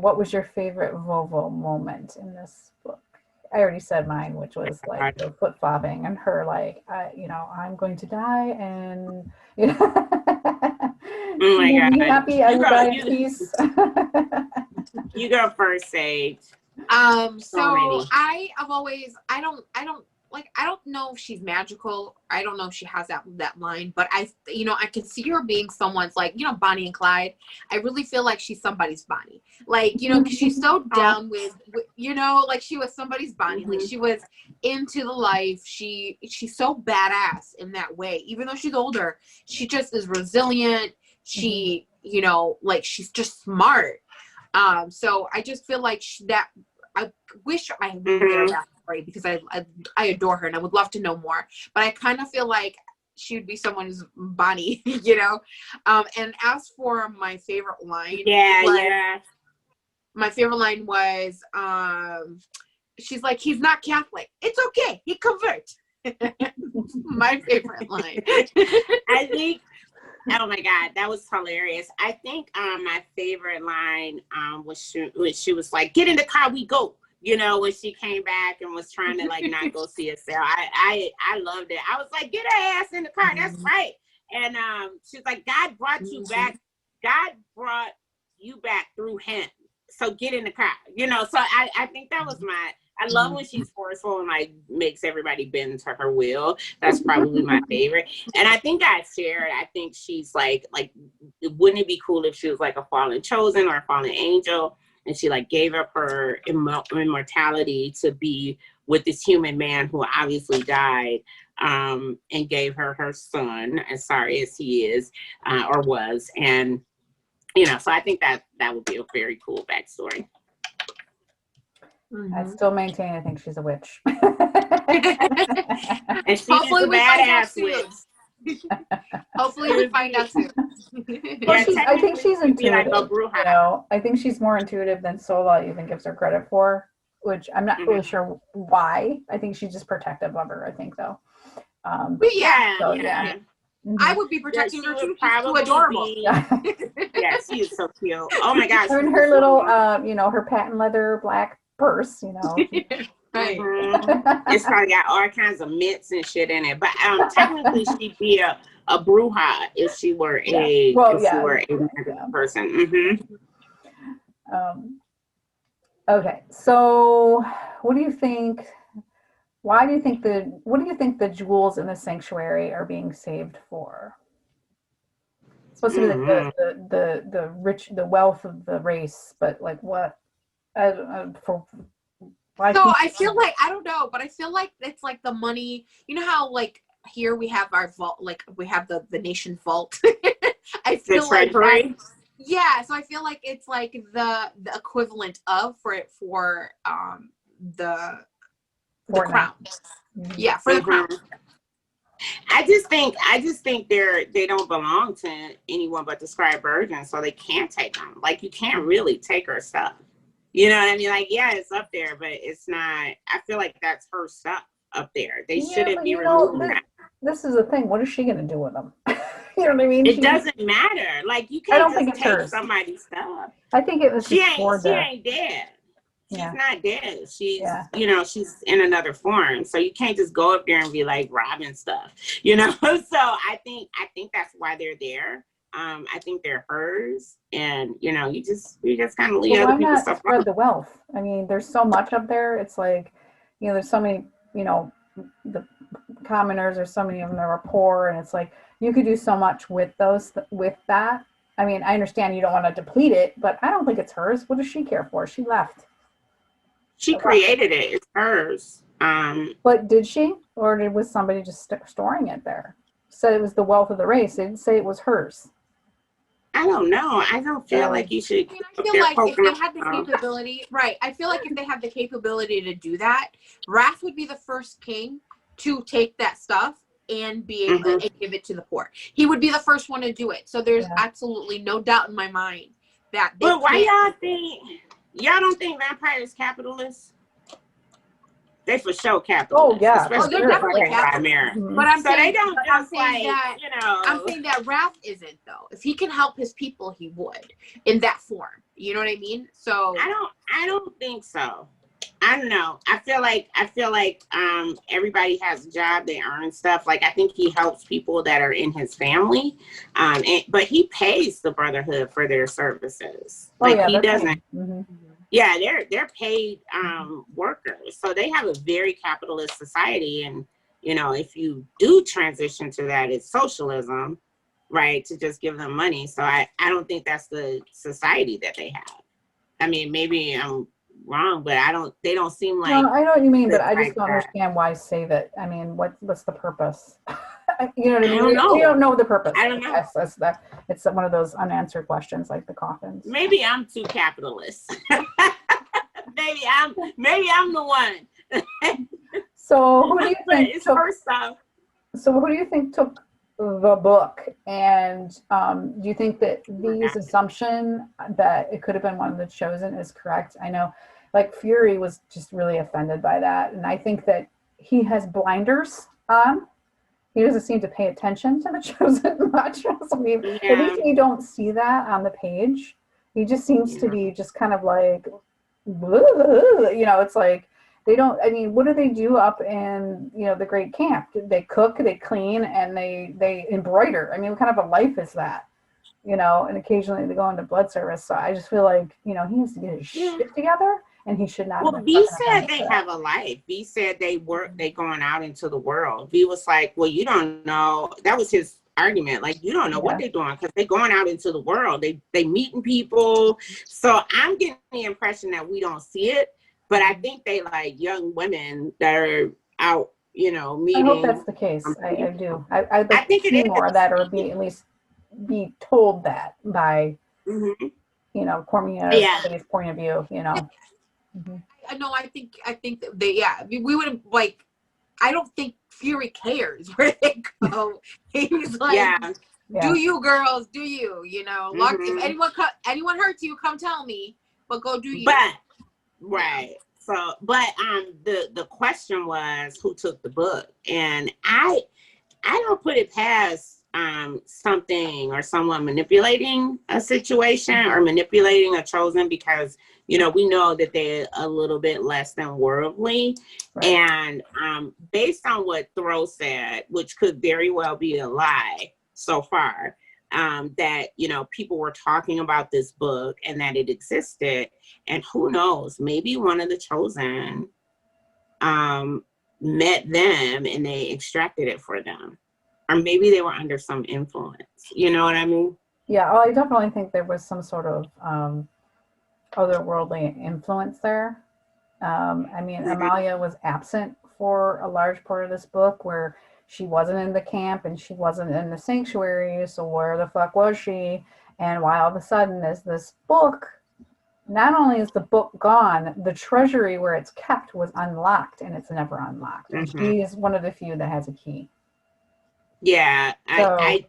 Speaker 1: what was your favorite Vovo moment in this book? I already said mine, which was like the flip flopping and her like, I'm going to die, and you know,
Speaker 3: oh my God,
Speaker 1: be happy. I will die in peace.
Speaker 3: You go first, Sage.
Speaker 2: So I don't know if she's magical. I don't know if she has that line, but I can see her being someone's, like, you know, Bonnie and Clyde. I really feel like she's somebody's Bonnie. Like, you know, 'cause she's so down with, you know, like she was somebody's Bonnie. Like she was into the life. She's so badass in that way. Even though she's older, she just is resilient. She, you know, like she's just smart. So I just feel like I wish I knew her backstory, because I adore her and I would love to know more. But I kind of feel like she would be someone's Bonnie, you know. And as for my favorite line, my favorite line was, she's like, he's not Catholic. It's okay. He converts. My favorite line.
Speaker 3: I think. Oh my God, that was hilarious. I think my favorite line was when she was like, "Get in the car, we go." You know, when she came back and was trying to like not go see Assail. I loved it. I was like, "Get her ass in the car." That's right. And she's like, "God brought you back. God brought you back through him. So get in the car." You know. So I think that was I love when she's forceful and like makes everybody bend to her will. That's probably my favorite. And I think I think she's like, wouldn't it be cool if she was like a fallen chosen or a fallen angel, and she like gave up her immortality to be with this human man who obviously died, and gave her son, as sorry as he is or was. And, you know, so I think that would be a very cool backstory.
Speaker 1: I still maintain I think she's a witch.
Speaker 3: And she's a badass witch.
Speaker 2: Hopefully we find out soon.
Speaker 1: Well, I think she's intuitive. You know, I think she's more intuitive than Sola even gives her credit for, which I'm not really sure why. I think she's just protective of her, I think, though.
Speaker 2: Yeah. I would be protecting her too. She's too adorable.
Speaker 3: Yeah, she is so cute. Oh my gosh.
Speaker 1: And her little, her patent leather black purse, you know.
Speaker 2: Right.
Speaker 3: It's probably got all kinds of mints and shit in it. But technically she'd be a bruja if she were a person.
Speaker 1: Okay, so what do you think? What do you think the jewels in the sanctuary are being saved for? It's supposed to be the rich, the wealth of the race, but like what? So
Speaker 2: I feel like, I don't know, but I feel like it's like the money. You know how like here we have our vault, like we have the nation vault. I feel like that, so I feel like it's like the equivalent of for the crown. Yeah, for the crown.
Speaker 3: I just think they don't belong to anyone but the scribe virgin, so they can't take them. Like, you can't really take her stuff. You know what I mean? Like, yeah, it's up there, but it's not. I feel like that's her stuff up there. They shouldn't be removing that.
Speaker 1: This is the thing. What is she going to do with them? You know what I mean?
Speaker 3: It doesn't matter. Like, you
Speaker 1: I
Speaker 3: can't
Speaker 1: don't think
Speaker 3: just
Speaker 1: it's
Speaker 3: take
Speaker 1: hers.
Speaker 3: somebody's stuff.
Speaker 1: I think it was
Speaker 3: She
Speaker 1: just
Speaker 3: ain't dead. She's
Speaker 1: Yeah.
Speaker 3: not dead. She's,
Speaker 1: Yeah.
Speaker 3: you know, she's in another form. So you can't just go up there and be like robbing stuff, you know? So I think that's why they're there. I think they're hers, and you know, you just kind of leave
Speaker 1: Well,
Speaker 3: other
Speaker 1: why
Speaker 3: people's
Speaker 1: not
Speaker 3: stuff.
Speaker 1: spread the wealth? I mean, there's so much up there. It's like, you know, there's so many, you know, the commoners, there's so many of them that are poor, and it's like you could do so much with that. I mean, I understand you don't want to deplete it, but I don't think it's hers. What does she care for? She left.
Speaker 3: She created it. It's hers.
Speaker 1: But did she, or was somebody just storing it there? Said it was the wealth of the race. They didn't say it was hers.
Speaker 3: I don't know. I don't feel like you should.
Speaker 2: I mean, I feel like if they had the capability, right? I feel like if they have the capability to do that, Wrath would be the first king to take that stuff and be able to give it to the poor. He would be the first one to do it. So there's absolutely no doubt in my mind that.
Speaker 3: But why y'all don't think vampires capitalists? They for sure capitalists.
Speaker 1: Oh yeah,
Speaker 2: they're definitely capitalists. But I'm saying,
Speaker 3: they don't just like,
Speaker 2: that,
Speaker 3: you know.
Speaker 2: I'm saying that Wrath isn't though. If he can help his people, he would in that form. You know what I mean? So
Speaker 3: I don't think so. I don't know. I feel like everybody has a job, they earn stuff. Like, I think he helps people that are in his family. But he pays the Brotherhood for their services. Like, he doesn't. Yeah, they're paid workers. So they have a very capitalist society. And, you know, if you do transition to that, it's socialism, right? To just give them money. So I don't think that's the society that they have. I mean, maybe I'm wrong, but they don't seem like.
Speaker 1: No, I know what you mean, but I just don't understand why save it. I mean, what's the purpose? You know what I mean? We don't know the purpose.
Speaker 3: I don't know.
Speaker 1: It's one of those unanswered questions, like the coffins.
Speaker 3: Maybe I'm too capitalist. maybe I'm the one.
Speaker 1: So who do you think
Speaker 3: it's her stuff.
Speaker 1: So who do you think took the book? And do you think that V's assumption that it could have been one of the chosen is correct? I know, like, Fury was just really offended by that, and I think that he has blinders on. He doesn't seem to pay attention to the chosen much. So at least we don't see that on the page. He just seems to be just kind of like, you know, it's like they don't. I mean, what do they do up in, you know, the Great Camp? They cook, they clean, and they embroider. I mean, what kind of a life is that? You know, and occasionally they go into blood service. So I just feel like, you know, he needs to get his shit together. And he should not.
Speaker 3: Well, V said they have a life. V said they going out into the world. V was like, well, you don't know. That was his argument. Like, you don't know what they're doing because they're going out into the world. They meeting people. So I'm getting the impression that we don't see it, but I think they like young women that are out, you know, meeting.
Speaker 1: I hope that's the case. I do. I'd like to see more of that, or at least be told that by, you know, Cormier's point of view, you know.
Speaker 2: No, I think that we would have, like, I don't think Fury cares where they go. He's like, do you girls, do you, you know, if anyone hurts you, come tell me, but go do you.
Speaker 3: But right. So, but the question was who took the book, and I don't put it past something or someone manipulating a situation or manipulating a chosen, because, you know, we know that they're a little bit less than worldly. Right. And based on what Thro said, which could very well be a lie so far, that, you know, people were talking about this book and that it existed. And who knows, maybe one of the chosen met them and they extracted it for them. Or maybe they were under some influence. You know what I mean?
Speaker 1: Yeah, well, I definitely think there was some sort of otherworldly influence there. I mean, Amalia was absent for a large part of this book, where she wasn't in the camp and she wasn't in the sanctuary. So where the fuck was she? And why all of a sudden is this book? Not only is the book gone, the treasury where it's kept was unlocked, and it's never unlocked. And she is one of the few that has a key.
Speaker 3: Yeah,
Speaker 1: So
Speaker 3: I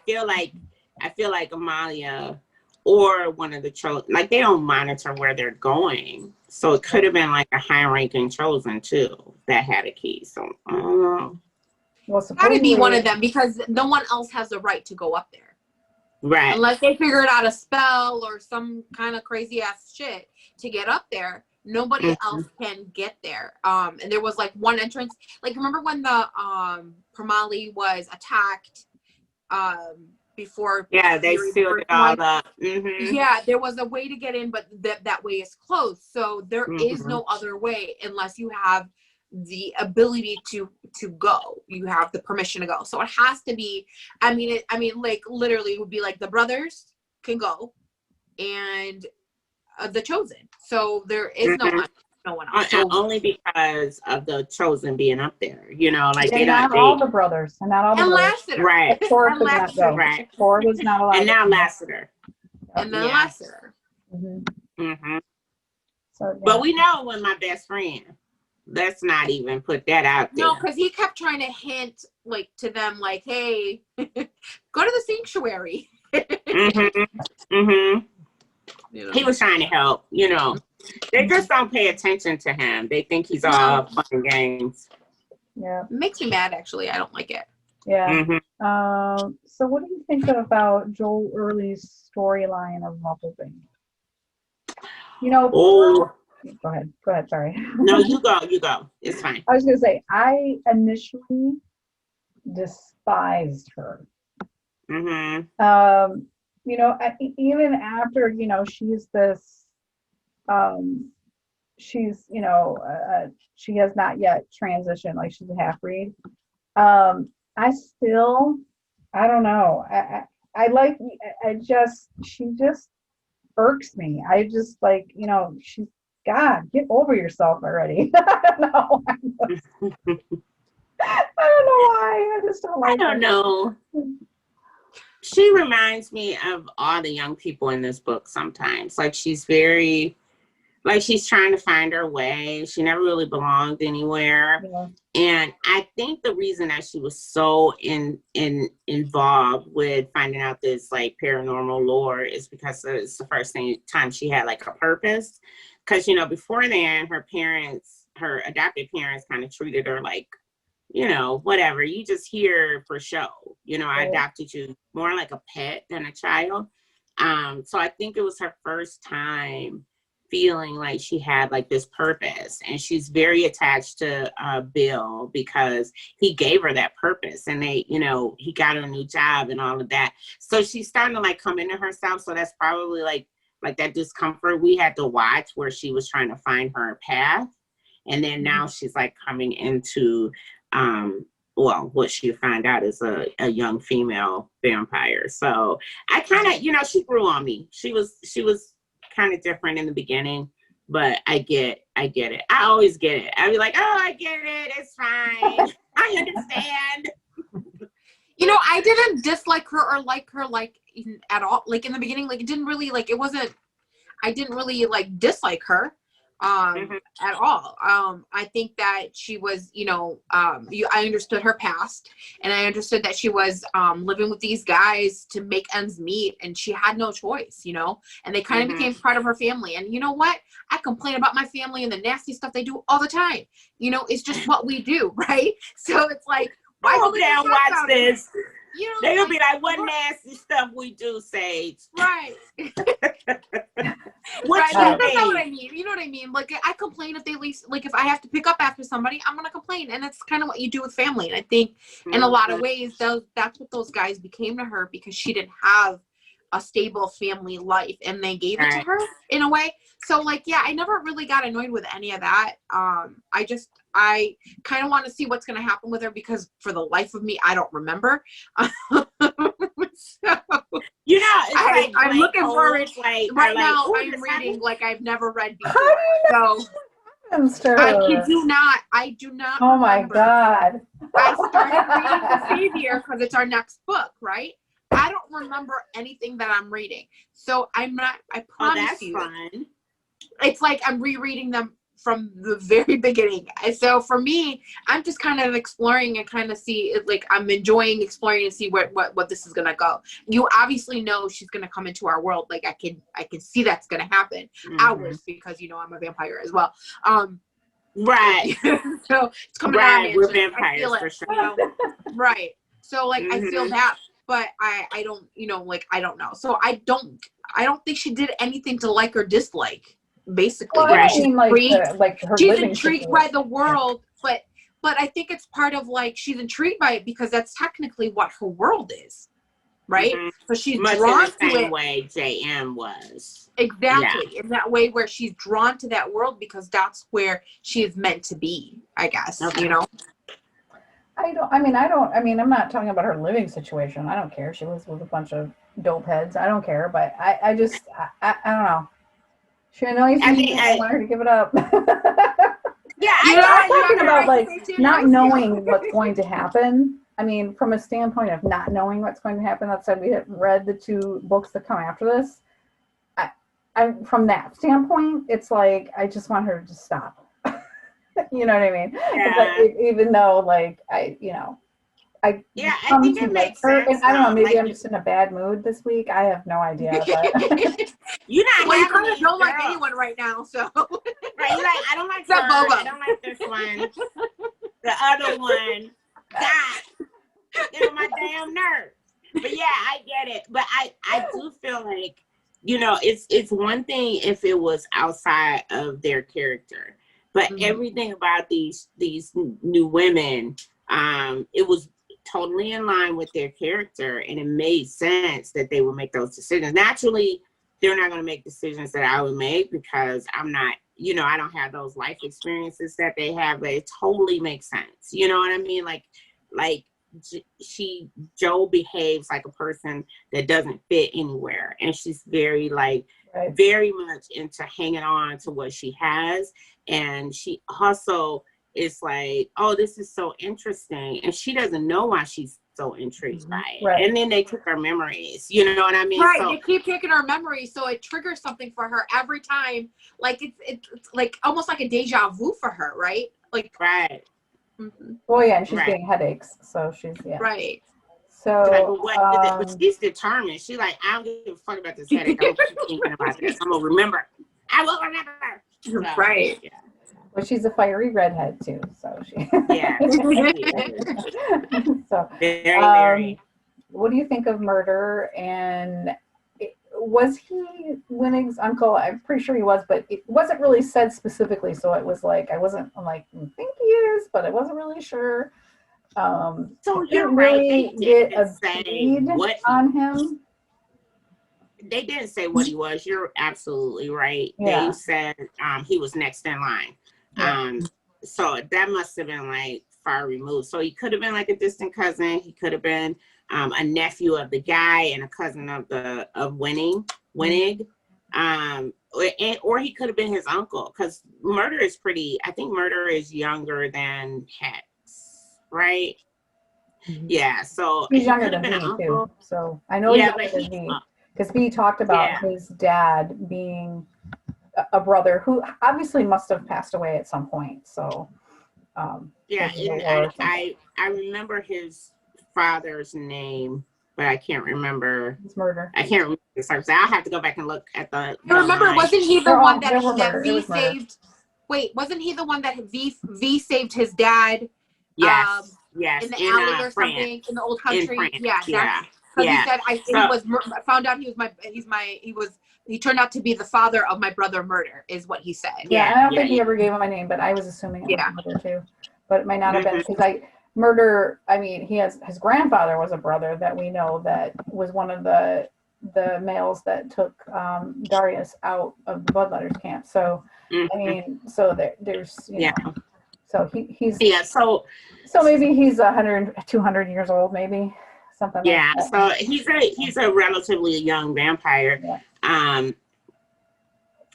Speaker 3: feel like Amalia or one of the chosen, like they don't monitor where they're going, so it could have been like a high-ranking chosen too that had a key. So I don't know.
Speaker 1: well,
Speaker 2: Gotta be one
Speaker 1: supposedly,
Speaker 2: of them because no one else has the right to go up there.
Speaker 3: Right.
Speaker 2: Unless they figured out a spell or some kind of crazy ass shit to get up there, nobody else can get there. And there was like one entrance. Like remember when the Pramali was attacked before
Speaker 3: Yeah, they
Speaker 2: Fury, the
Speaker 3: sealed it
Speaker 2: first
Speaker 3: all
Speaker 2: one?
Speaker 3: up. Mm-hmm.
Speaker 2: Yeah, there was a way to get in, but that way is closed. So there is
Speaker 3: Mm-hmm.
Speaker 2: no other way unless you have the ability to go. You have the permission to go. So it has to be. I mean, like literally, it would be like the brothers can go, and the chosen. So there is
Speaker 3: Mm-hmm.
Speaker 2: no one else. So
Speaker 3: Only because of the chosen being up there, you know, like
Speaker 1: and not all the brothers, and not all the
Speaker 2: and
Speaker 1: brothers.
Speaker 2: Lassiter,
Speaker 3: right,
Speaker 1: Thor
Speaker 2: and
Speaker 1: could not
Speaker 2: Lassiter,
Speaker 1: go.
Speaker 3: right,
Speaker 1: Thor was not allowed.
Speaker 3: and now Lassiter.
Speaker 2: and then
Speaker 3: Yeah.
Speaker 2: Lassiter.
Speaker 3: Mm-hmm.
Speaker 1: So, yeah.
Speaker 3: But we know when my best friend. Let's not even put that out there.
Speaker 2: No, because he kept trying to hint like to them, like, "Hey, go to the sanctuary."
Speaker 3: Mm-hmm. You know? He was trying to help. You know, they just don't pay attention to him. They think he's all fun and games.
Speaker 1: Yeah,
Speaker 2: it makes me mad. Actually, I don't like it.
Speaker 1: yeah.
Speaker 3: Mm-hmm.
Speaker 1: So what do you think about Joel Early's storyline of Muffleton? You know,
Speaker 3: Oh,
Speaker 1: go ahead, sorry.
Speaker 3: No, you go. It's fine.
Speaker 1: I was gonna say, I initially despised her.
Speaker 3: Mm-hmm.
Speaker 1: You know, even after, you know, she's this, she's, you know, she has not yet transitioned, like she's a half breed. I still, I don't know. I like, she just irks me. I just like, you know, God, get over yourself already. I don't know. I don't know why. I just don't like
Speaker 3: I don't
Speaker 1: her.
Speaker 3: know. She reminds me of all the young people in this book sometimes. Like she's very, like she's trying to find her way. She never really belonged anywhere.
Speaker 1: Yeah.
Speaker 3: And I think the reason that she was so involved with finding out this like paranormal lore is because it's the first time she had like a purpose. Because, you know, before then, her adopted parents kind of treated her like, you know, whatever, you just here for show. You know, I adopted you more like a pet than a child. So I think it was her first time feeling like she had like this purpose, and she's very attached to Bill because he gave her that purpose, and they, you know, he got her a new job and all of that. So she's starting to like come into herself. So that's probably like that discomfort we had to watch where she was trying to find her path. And then now she's like coming into well, what she found out is a young female vampire. So I kind of, you know, she grew on me. She was kind of different in the beginning, but I get it. I always get it. I'd be like, oh, I get it. It's fine. I understand.
Speaker 2: You know, I didn't dislike her or like her like at all. Like in the beginning, like it didn't really like it wasn't. I didn't really like dislike her at all. I think that she was, you know, I understood her past, and I understood that she was living with these guys to make ends meet, and she had no choice, you know, and they kind of became part of her family. And you know what? I complain about my family and the nasty stuff they do all the time. You know, it's just what we do, right? So it's like, why
Speaker 3: go down, watch this.
Speaker 2: You know,
Speaker 3: they're gonna be like, what nasty stuff we do, Sage.
Speaker 2: Right.
Speaker 3: What
Speaker 2: right.
Speaker 3: you
Speaker 2: You know what I mean? You know what I mean? Like I complain if they leave, like if I have to pick up after somebody, I'm gonna complain. And that's kind of what you do with family. And I think in a lot of ways, that's what those guys became to her, because she didn't have a stable family life, and they gave it to her in a way. So like, yeah, I never really got annoyed with any of that. I kind of want to see what's going to happen with her, because for the life of me, I don't remember. So,
Speaker 3: you know,
Speaker 2: I'm looking forward.
Speaker 3: Like,
Speaker 2: right now,
Speaker 3: like,
Speaker 2: I'm reading like I've never read before. So I do not.
Speaker 1: Oh my
Speaker 2: remember.
Speaker 1: God!
Speaker 2: I started reading the Savior because it's our next book, right? I don't remember anything that I'm reading, so I'm not. I promise you,
Speaker 3: fun.
Speaker 2: It's like I'm rereading them from the very beginning. And so for me, I'm just kind of exploring and kind of see it, like I'm enjoying exploring and see what this is gonna go. You obviously know she's gonna come into our world. Like I can see that's gonna happen. Ours, because I'm a vampire as well.
Speaker 3: Right.
Speaker 2: So it's coming
Speaker 3: right.
Speaker 2: on.
Speaker 3: We're vampires for sure.
Speaker 2: Right. So like I feel that, but I don't, like I don't know. So I don't think she did anything to like or dislike. Basically,
Speaker 1: well,
Speaker 2: she's
Speaker 1: like her
Speaker 2: she's
Speaker 1: living
Speaker 2: intrigued
Speaker 1: situation.
Speaker 2: by the world, but I think it's part of like she's intrigued by it because that's technically what her world is, right? So she's
Speaker 3: much
Speaker 2: drawn
Speaker 3: in the
Speaker 2: to
Speaker 3: same
Speaker 2: it.
Speaker 3: way JM was
Speaker 2: Exactly, in that way where she's drawn to that world because that's where she is meant to be. I guess
Speaker 1: I'm not talking about her living situation. I don't care. She was with a bunch of dope heads. I don't care, but I just don't know. She annoys me. I want her to give it up.
Speaker 3: Yeah,
Speaker 1: I'm talking about like not knowing what's going to happen. I mean, from a standpoint of not knowing what's going to happen. That said, we have read the 2 books that come after this. I'm from that standpoint, it's like I just want her to just stop. You know what I mean?
Speaker 3: Yeah.
Speaker 1: Like, even though, like I
Speaker 3: think it makes sense.
Speaker 1: And I don't know. Maybe I'm just in a bad mood this week. I have no idea. But
Speaker 2: you kind of don't like anyone right now, so
Speaker 3: right. You're like, I don't like her. I don't like this one. The other one, God, get on my damn nerves. But yeah, I get it. But I do feel like it's one thing if it was outside of their character, but everything about these new women, it was totally in line with their character, and it made sense that they would make those decisions. Naturally, they're not going to make decisions that I would make because I'm not, I don't have those life experiences that they have, but it totally makes sense. You know what I mean? Like Jo behaves like a person that doesn't fit anywhere, and she's very very much into hanging on to what she has, and she also is like, oh, this is so interesting, and she doesn't know why she's so intrigued by it. Right. And then they took her memories, you know what I mean?
Speaker 2: Right,
Speaker 3: so,
Speaker 2: they keep taking her memories, so it triggers something for her every time. Like it's like almost like a deja vu for her, right? Like
Speaker 3: right.
Speaker 1: Oh yeah, and she's getting headaches, so she's
Speaker 2: right.
Speaker 1: So
Speaker 3: but she's determined. She's like, I don't give a fuck about this headache. I'm gonna keep thinking about this. I'm gonna remember. I will remember. So,
Speaker 2: right.
Speaker 3: Yeah.
Speaker 1: Well, she's a fiery redhead too, so she.
Speaker 3: Yeah.
Speaker 1: So
Speaker 3: very.
Speaker 1: What do you think of Murder? And was he Winnig's uncle? I'm pretty sure he was, but it wasn't really said specifically. So it was like I think he is, but I wasn't really sure.
Speaker 3: So you're
Speaker 1: really
Speaker 3: right. They didn't
Speaker 1: get a
Speaker 3: say what
Speaker 1: on him.
Speaker 3: They didn't say what he was. You're absolutely right.
Speaker 1: Yeah.
Speaker 3: They said he was next in line. Yeah. So that must have been like far removed. So he could have been like a distant cousin. He could have been a nephew of the guy and a cousin of Winnig. Or he could have been his uncle, because Murder is younger than Hex, right? Mm-hmm. Yeah, so
Speaker 1: he's younger than me too. So I know he's younger than me, because he talked about his dad being a brother who obviously must have passed away at some point. So
Speaker 3: I remember his father's name, but I can't remember.
Speaker 1: It's Murder.
Speaker 3: I can't remember the service. I'll have to go back and look at the.
Speaker 2: I remember, line. Wasn't he the one that V saved? Wait, wasn't he the one that V saved his dad?
Speaker 3: Yes. Yes.
Speaker 2: In the alley or
Speaker 3: France.
Speaker 2: Something in the old country.
Speaker 3: Yeah.
Speaker 2: Because he said found out he turned out to be the father of my brother Murder, is what he said.
Speaker 1: Yeah, I don't think he ever gave him my name, but I was assuming it was Murder too. But it might not have been, because Murder, I mean, his grandfather was a brother that we know that was one of the males that took Darius out of the Bloodletters camp. So I mean, so there's you know, so he's
Speaker 3: so
Speaker 1: maybe he's 200 years old, maybe something like that.
Speaker 3: So he's a relatively young vampire.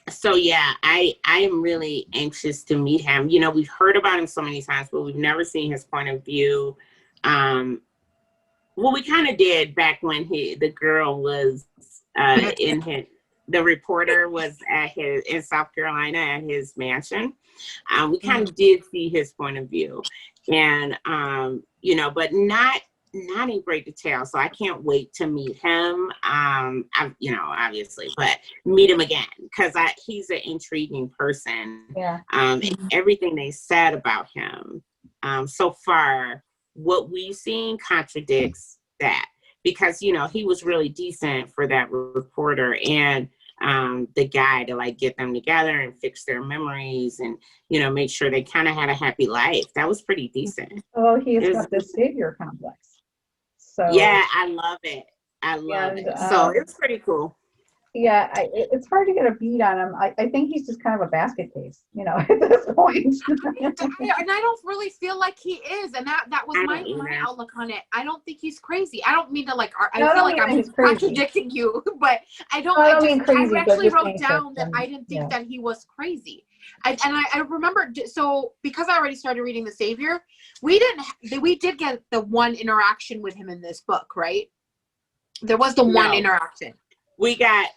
Speaker 3: So I am really anxious to meet him. You know, we've heard about him so many times, but we've never seen his point of view. Well, we kind of did back when the girl was in his the reporter was in South Carolina at his mansion. We kind of did see his point of view, and but not in great detail. So I can't wait to meet him. Obviously, but meet him again because he's an intriguing person.
Speaker 1: Yeah.
Speaker 3: Everything they said about him so far, what we've seen contradicts that because he was really decent for that reporter and the guy to like get them together and fix their memories and make sure they kind of had a happy life. That was pretty decent.
Speaker 1: Well, he's got this savior complex. So
Speaker 3: yeah, I love it. So it's pretty cool.
Speaker 1: Yeah, it's hard to get a beat on him. I think he's just kind of a basket case, at this point.
Speaker 2: And I don't really feel like he is. And that was my outlook on it. I don't think he's crazy. I don't mean to I feel like I'm contradicting you, but I actually wrote down that I didn't think that he was crazy. I remember, so because I already started reading The Savior, we did get the one interaction with him in this book, right? There was the one interaction.
Speaker 3: We got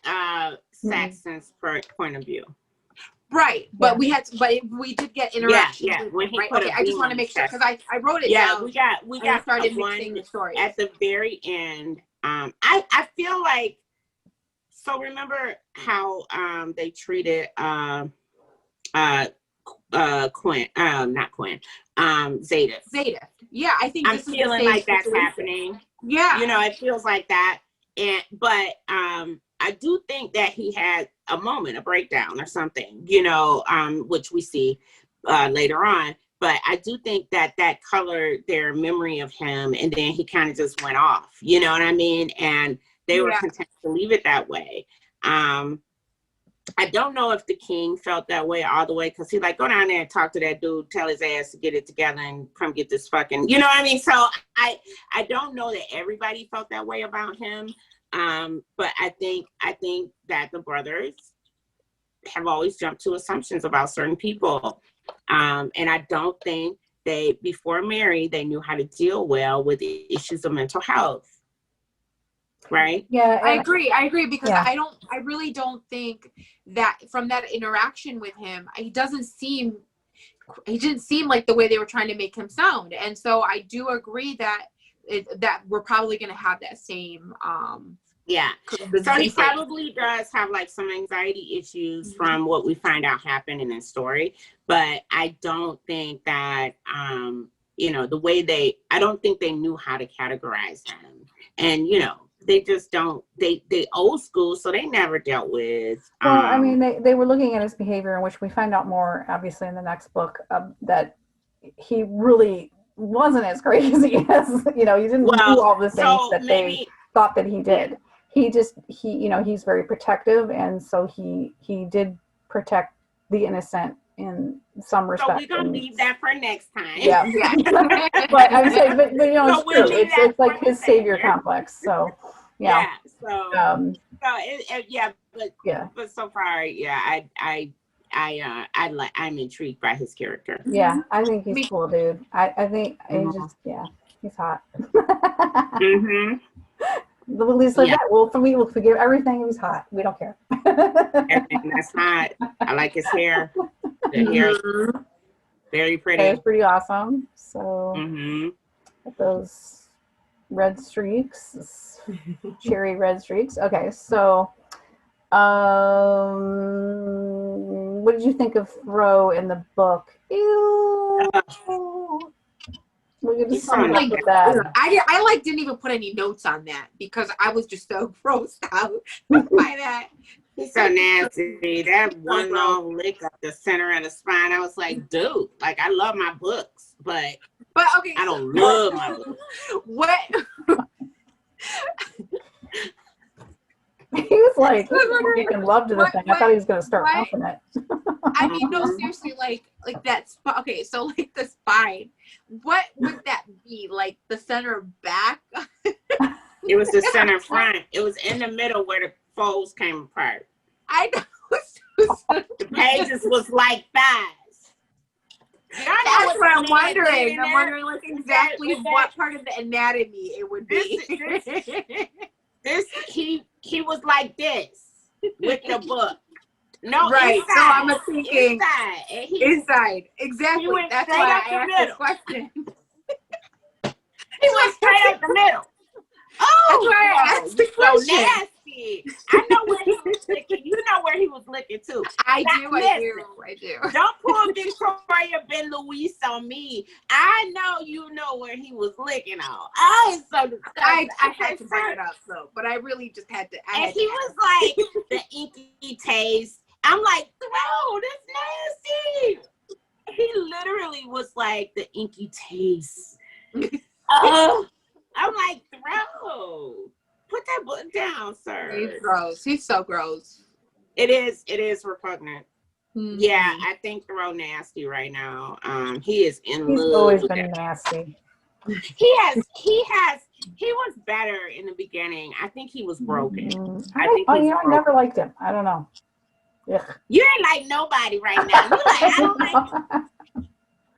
Speaker 3: Saxon's point of view.
Speaker 2: Right, but we did get interaction.
Speaker 3: Yeah.
Speaker 2: With him, right? Okay, I just want to make sure because I wrote it down. We got
Speaker 3: started mixing the stories at the very end. I feel like, so remember how they treated Quinn, not Quinn, Zeta.
Speaker 2: Yeah, I think
Speaker 3: I'm feeling like that's happening.
Speaker 2: Yeah,
Speaker 3: it feels like that. But I do think that he had a moment, a breakdown or something, which we see later on. But I do think that colored their memory of him, and then he kind of just went off. You know what I mean? And they were content to leave it that way. I don't know if the king felt that way all the way because he go down there and talk to that dude, tell his ass to get it together and come get this fucking, you know what I mean? So I don't know that everybody felt that way about him. But I think that the brothers have always jumped to assumptions about certain people. And I don't think before married, they knew how to deal well with the issues of mental health. Right.
Speaker 1: Yeah,
Speaker 2: I agree because I really don't think that from that interaction with him, he didn't seem like the way they were trying to make him sound. And so I do agree that that we're probably going to have that same
Speaker 3: so he probably does have some anxiety issues from what we find out happened in his story, but I don't think that the way I don't think they knew how to categorize him. And they just don't, they old school, so they never dealt with.
Speaker 1: Well, I mean, they were looking at his behavior, in which we find out more, obviously, in the next book, that he really wasn't as crazy as, he didn't do all the things that they thought that he did. He's very protective, and so he did protect the innocent in some respect.
Speaker 3: So we're gonna leave that for next time.
Speaker 1: Yeah. But I'm saying, but it's true. It's like his savior complex. So yeah.
Speaker 3: But so far, I'm intrigued by his character.
Speaker 1: Yeah, I think he's cool, dude. I think he's hot.
Speaker 3: Mm-hmm.
Speaker 1: At least like that. Well, we'll forgive everything if he's hot. We don't care.
Speaker 3: Everything that's hot. I like his hair. The hair is very pretty.
Speaker 1: It's pretty awesome. So those red streaks, cherry red streaks. Okay, so what did you think of Fro in the book? Ew. We could just come up with that.
Speaker 2: I didn't even put any notes on that because I was just so grossed out by that.
Speaker 3: He's so nasty. That one long lick up the center of the spine. I was like, dude, I love my books, but
Speaker 2: okay,
Speaker 3: I don't love my books.
Speaker 2: What?
Speaker 1: He was making love to the thing. I thought he was going to start pumping it.
Speaker 2: I mean, no, seriously, like that spine. Okay, so the spine. What would that be? The center back?
Speaker 3: It was the center front. It was in the middle where the folds came apart.
Speaker 2: I know.
Speaker 3: The pages was like thighs.
Speaker 2: That's what I'm wondering. I'm wondering exactly what part of the anatomy it would be.
Speaker 3: He was like this. with the book. No,
Speaker 2: right.
Speaker 3: inside.
Speaker 2: So I'm thinking
Speaker 3: inside. And
Speaker 2: inside. Exactly.
Speaker 3: He went
Speaker 2: That's
Speaker 3: straight
Speaker 2: why
Speaker 3: up
Speaker 2: I
Speaker 3: the
Speaker 2: asked
Speaker 3: middle.
Speaker 2: this question.
Speaker 3: He went straight up the middle. Oh,
Speaker 2: That's why I asked the
Speaker 3: so
Speaker 2: question.
Speaker 3: nasty. I know where he was licking. You know where he was licking too.
Speaker 2: I
Speaker 3: Listen,
Speaker 2: do.
Speaker 3: don't pull Victoria Ben Louise on me. I know you know where he was licking on. Oh, it's so disgusting.
Speaker 2: I had to bring it up, so, but I really just had to.
Speaker 3: And he was like, the inky taste. I'm like, bro, that's nasty. He literally was like, the inky taste. Oh, I'm like, bro, put that book down, sir.
Speaker 2: He's gross. He's so gross.
Speaker 3: It is repugnant.
Speaker 2: Mm-hmm.
Speaker 3: Yeah, I think Thoreau nasty right now. He is in
Speaker 1: He's
Speaker 3: love.
Speaker 1: always been nasty.
Speaker 3: He was better in the beginning. I think he was broken.
Speaker 1: I never liked him. I don't know. Ugh.
Speaker 3: You ain't like nobody right now. You like, I don't like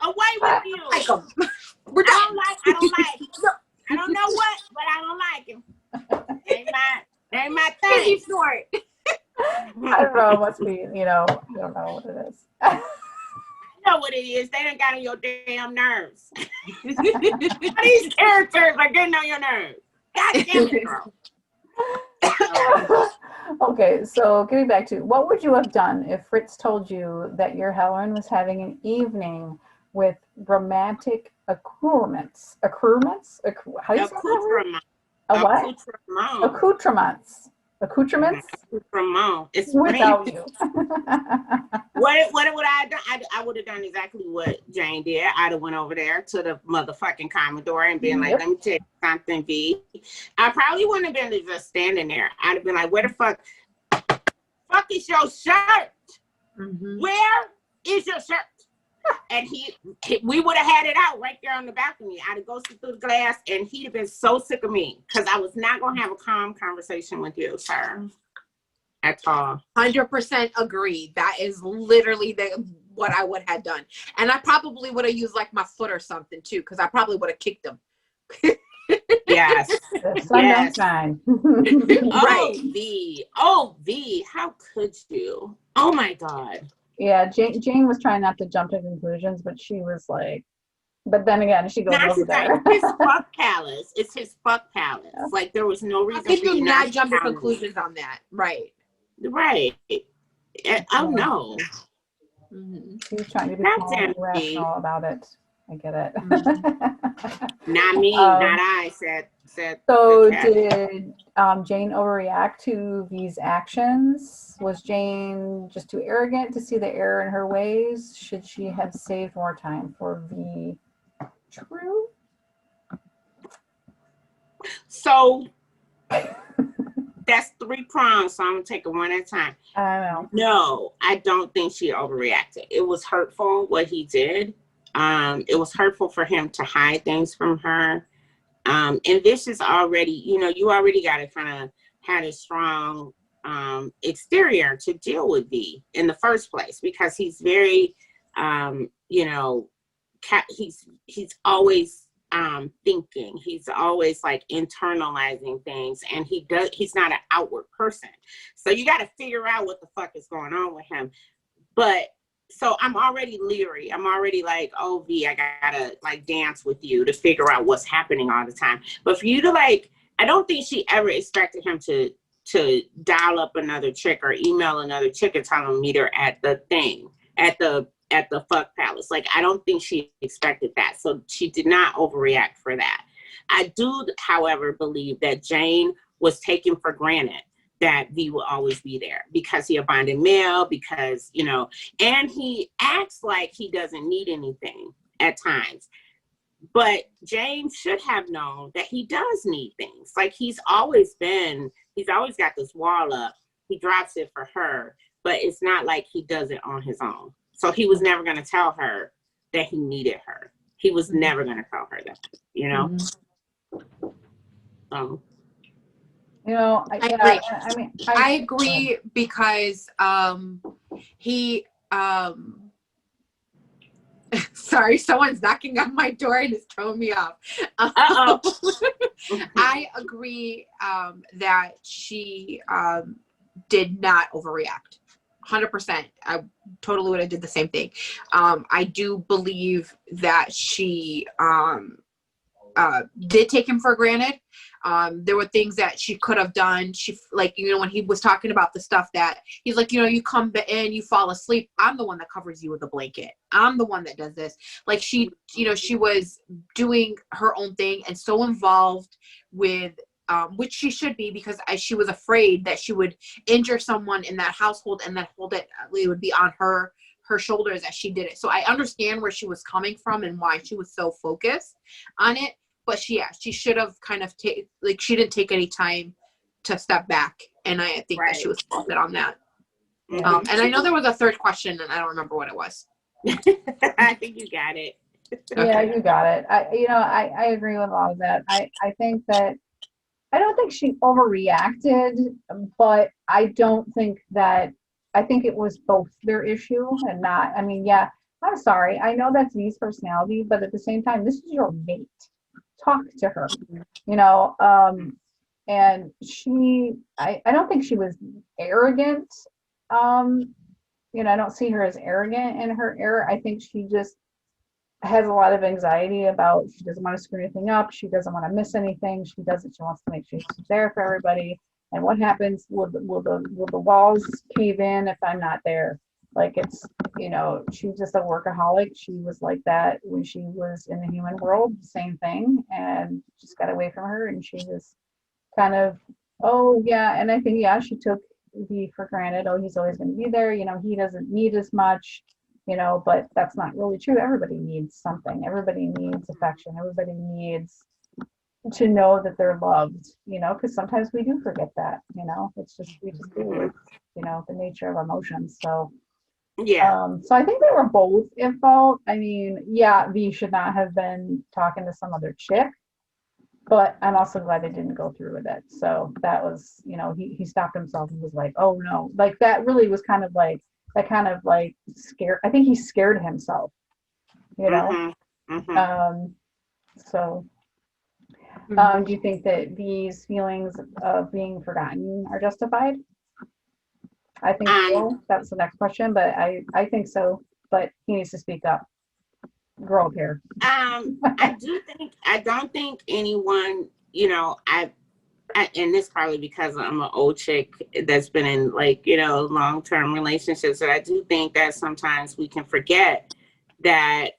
Speaker 3: away with you.
Speaker 2: Like him.
Speaker 3: I don't know what, but I don't like him. Ain't my thing.
Speaker 2: He's short.
Speaker 1: I don't know. It must be, I don't know what it is.
Speaker 3: I know what it is. They done got on your damn nerves. These characters are getting on your nerves. God damn it, girl.
Speaker 1: Okay, so getting back to, what would you have done if Fritz told you that your Helen was having an evening with romantic accoutrements? Accoutrements? How do you say that? A what? Accoutrements. Accoutrements?
Speaker 3: Accoutrement. It's
Speaker 1: without you.
Speaker 3: What would I have done? I would have done exactly what Jane did. I'd have went over there to the motherfucking Commodore and been like, let me tell you something, V. I probably wouldn't have been just standing there. I'd have been like, where the fuck is your shirt?
Speaker 2: Mm-hmm.
Speaker 3: Where is your shirt? And we would have had it out right there on the balcony. I'd have go through the glass, and he'd have been so sick of me because I was not going to have a calm conversation with you, sir. At all.
Speaker 2: 100% agree. That is literally what I would have done. And I probably would have used like my foot or something too, because I probably would have kicked him.
Speaker 3: Yes.
Speaker 1: Yes. Fine.
Speaker 2: Right.
Speaker 3: Oh, V. How could you? Oh my God.
Speaker 1: Yeah, Jane was trying not to jump to conclusions, but she was like, but then again, she goes over there.
Speaker 3: His fuck palace. It's his fuck palace. Yeah. Like, there was no reason
Speaker 2: for you not jump to conclusions on that. Right.
Speaker 3: Right. Oh, no.
Speaker 1: Mm-hmm. She was trying to be calm, rational about it. I get it.
Speaker 3: Mm-hmm. Not me, not I, said.
Speaker 1: So did Jane overreact to V's actions? Was Jane just too arrogant to see the error in her ways? Should she have saved more time for V? True.
Speaker 3: So that's 3 prongs, so I'm gonna take it one at a time.
Speaker 1: I don't know.
Speaker 3: No, I don't think she overreacted. It was hurtful what he did. It was hurtful for him to hide things from her. And this is already, you already got to kind of have a strong exterior to deal with V in the first place, because he's very, he's always thinking. He's always like internalizing things, and he's not an outward person. So you got to figure out what the fuck is going on with him. But so I'm already leery. I'm already like, oh, V, I gotta like dance with you to figure out what's happening all the time. But for you to like, I don't think she ever expected him to dial up another chick or email another chick and tell him meet her at the thing, at the fuck palace. Like, I don't think she expected that. So she did not overreact for that. I do, however, believe that Jane was taken for granted that V will always be there because he abandoned mail, because, and he acts like he doesn't need anything at times. But James should have known that he does need things. Like, he's always got this wall up. He drops it for her, but it's not like he does it on his own. So he was never going to tell her that he needed her. He was never going to tell her that,
Speaker 2: I agree because he sorry, someone's knocking on my door and it's throwing me off. I agree that she did not overreact. 100%. I totally would have did the same thing. I do believe that she did take him for granted. There were things that she could have done. She, like, you know, when he was talking about the stuff that he's like, you know, you come in, you fall asleep, I'm the one that covers you with a blanket. I'm the one that does this. Like, she, you know, she was doing her own thing and so involved with, which she should be, because she was afraid that she would injure someone in that household and then it would be on her shoulders as she did it. So I understand where she was coming from and why she was so focused on it. But she should have kind of she didn't take any time to step back. And I think that she was faulted on that. And I know there was a third question and I don't remember what it was.
Speaker 3: I think you got it.
Speaker 1: Yeah, you got it. I agree with all of that. I think that I don't think she overreacted, but I think it was both their issue and not, I mean, yeah, I'm sorry. I know that's V's personality, but at the same time, this is your mate. Talk to her, you know, and I don't think she was arrogant. You know, I don't see her as arrogant in her error. I think she just has a lot of anxiety about, she doesn't want to screw anything up. She doesn't want to miss anything. She wants to make sure she's there for everybody. And what happens? Will the walls cave in if I'm not there? Like, it's, you know, she's just a workaholic. She was like that when she was in the human world, same thing, and just got away from her. And she was kind of, oh yeah. And I think, yeah, she took V for granted. Oh, he's always going to be there. You know, he doesn't need as much, you know, but that's not really true. Everybody needs something. Everybody needs affection. Everybody needs to know that they're loved, you know, because sometimes we do forget that, you know, we just do it, you know, the nature of emotions. So,
Speaker 3: yeah.
Speaker 1: So I think they were both in fault. I mean, yeah, V should not have been talking to some other chick, but I'm also glad they didn't go through with it. So that was, you know, he stopped himself and was like, oh no, like that really was kind of like scared. I think he scared himself, you know. So do you think that these feelings of being forgotten are justified? I think so. That's the next question, but I think so. But he needs to speak up. Grow up here.
Speaker 3: I don't think anyone, you know, and this probably because I'm an old chick that's been in, like, you know, long-term relationships, that I do think that sometimes we can forget that,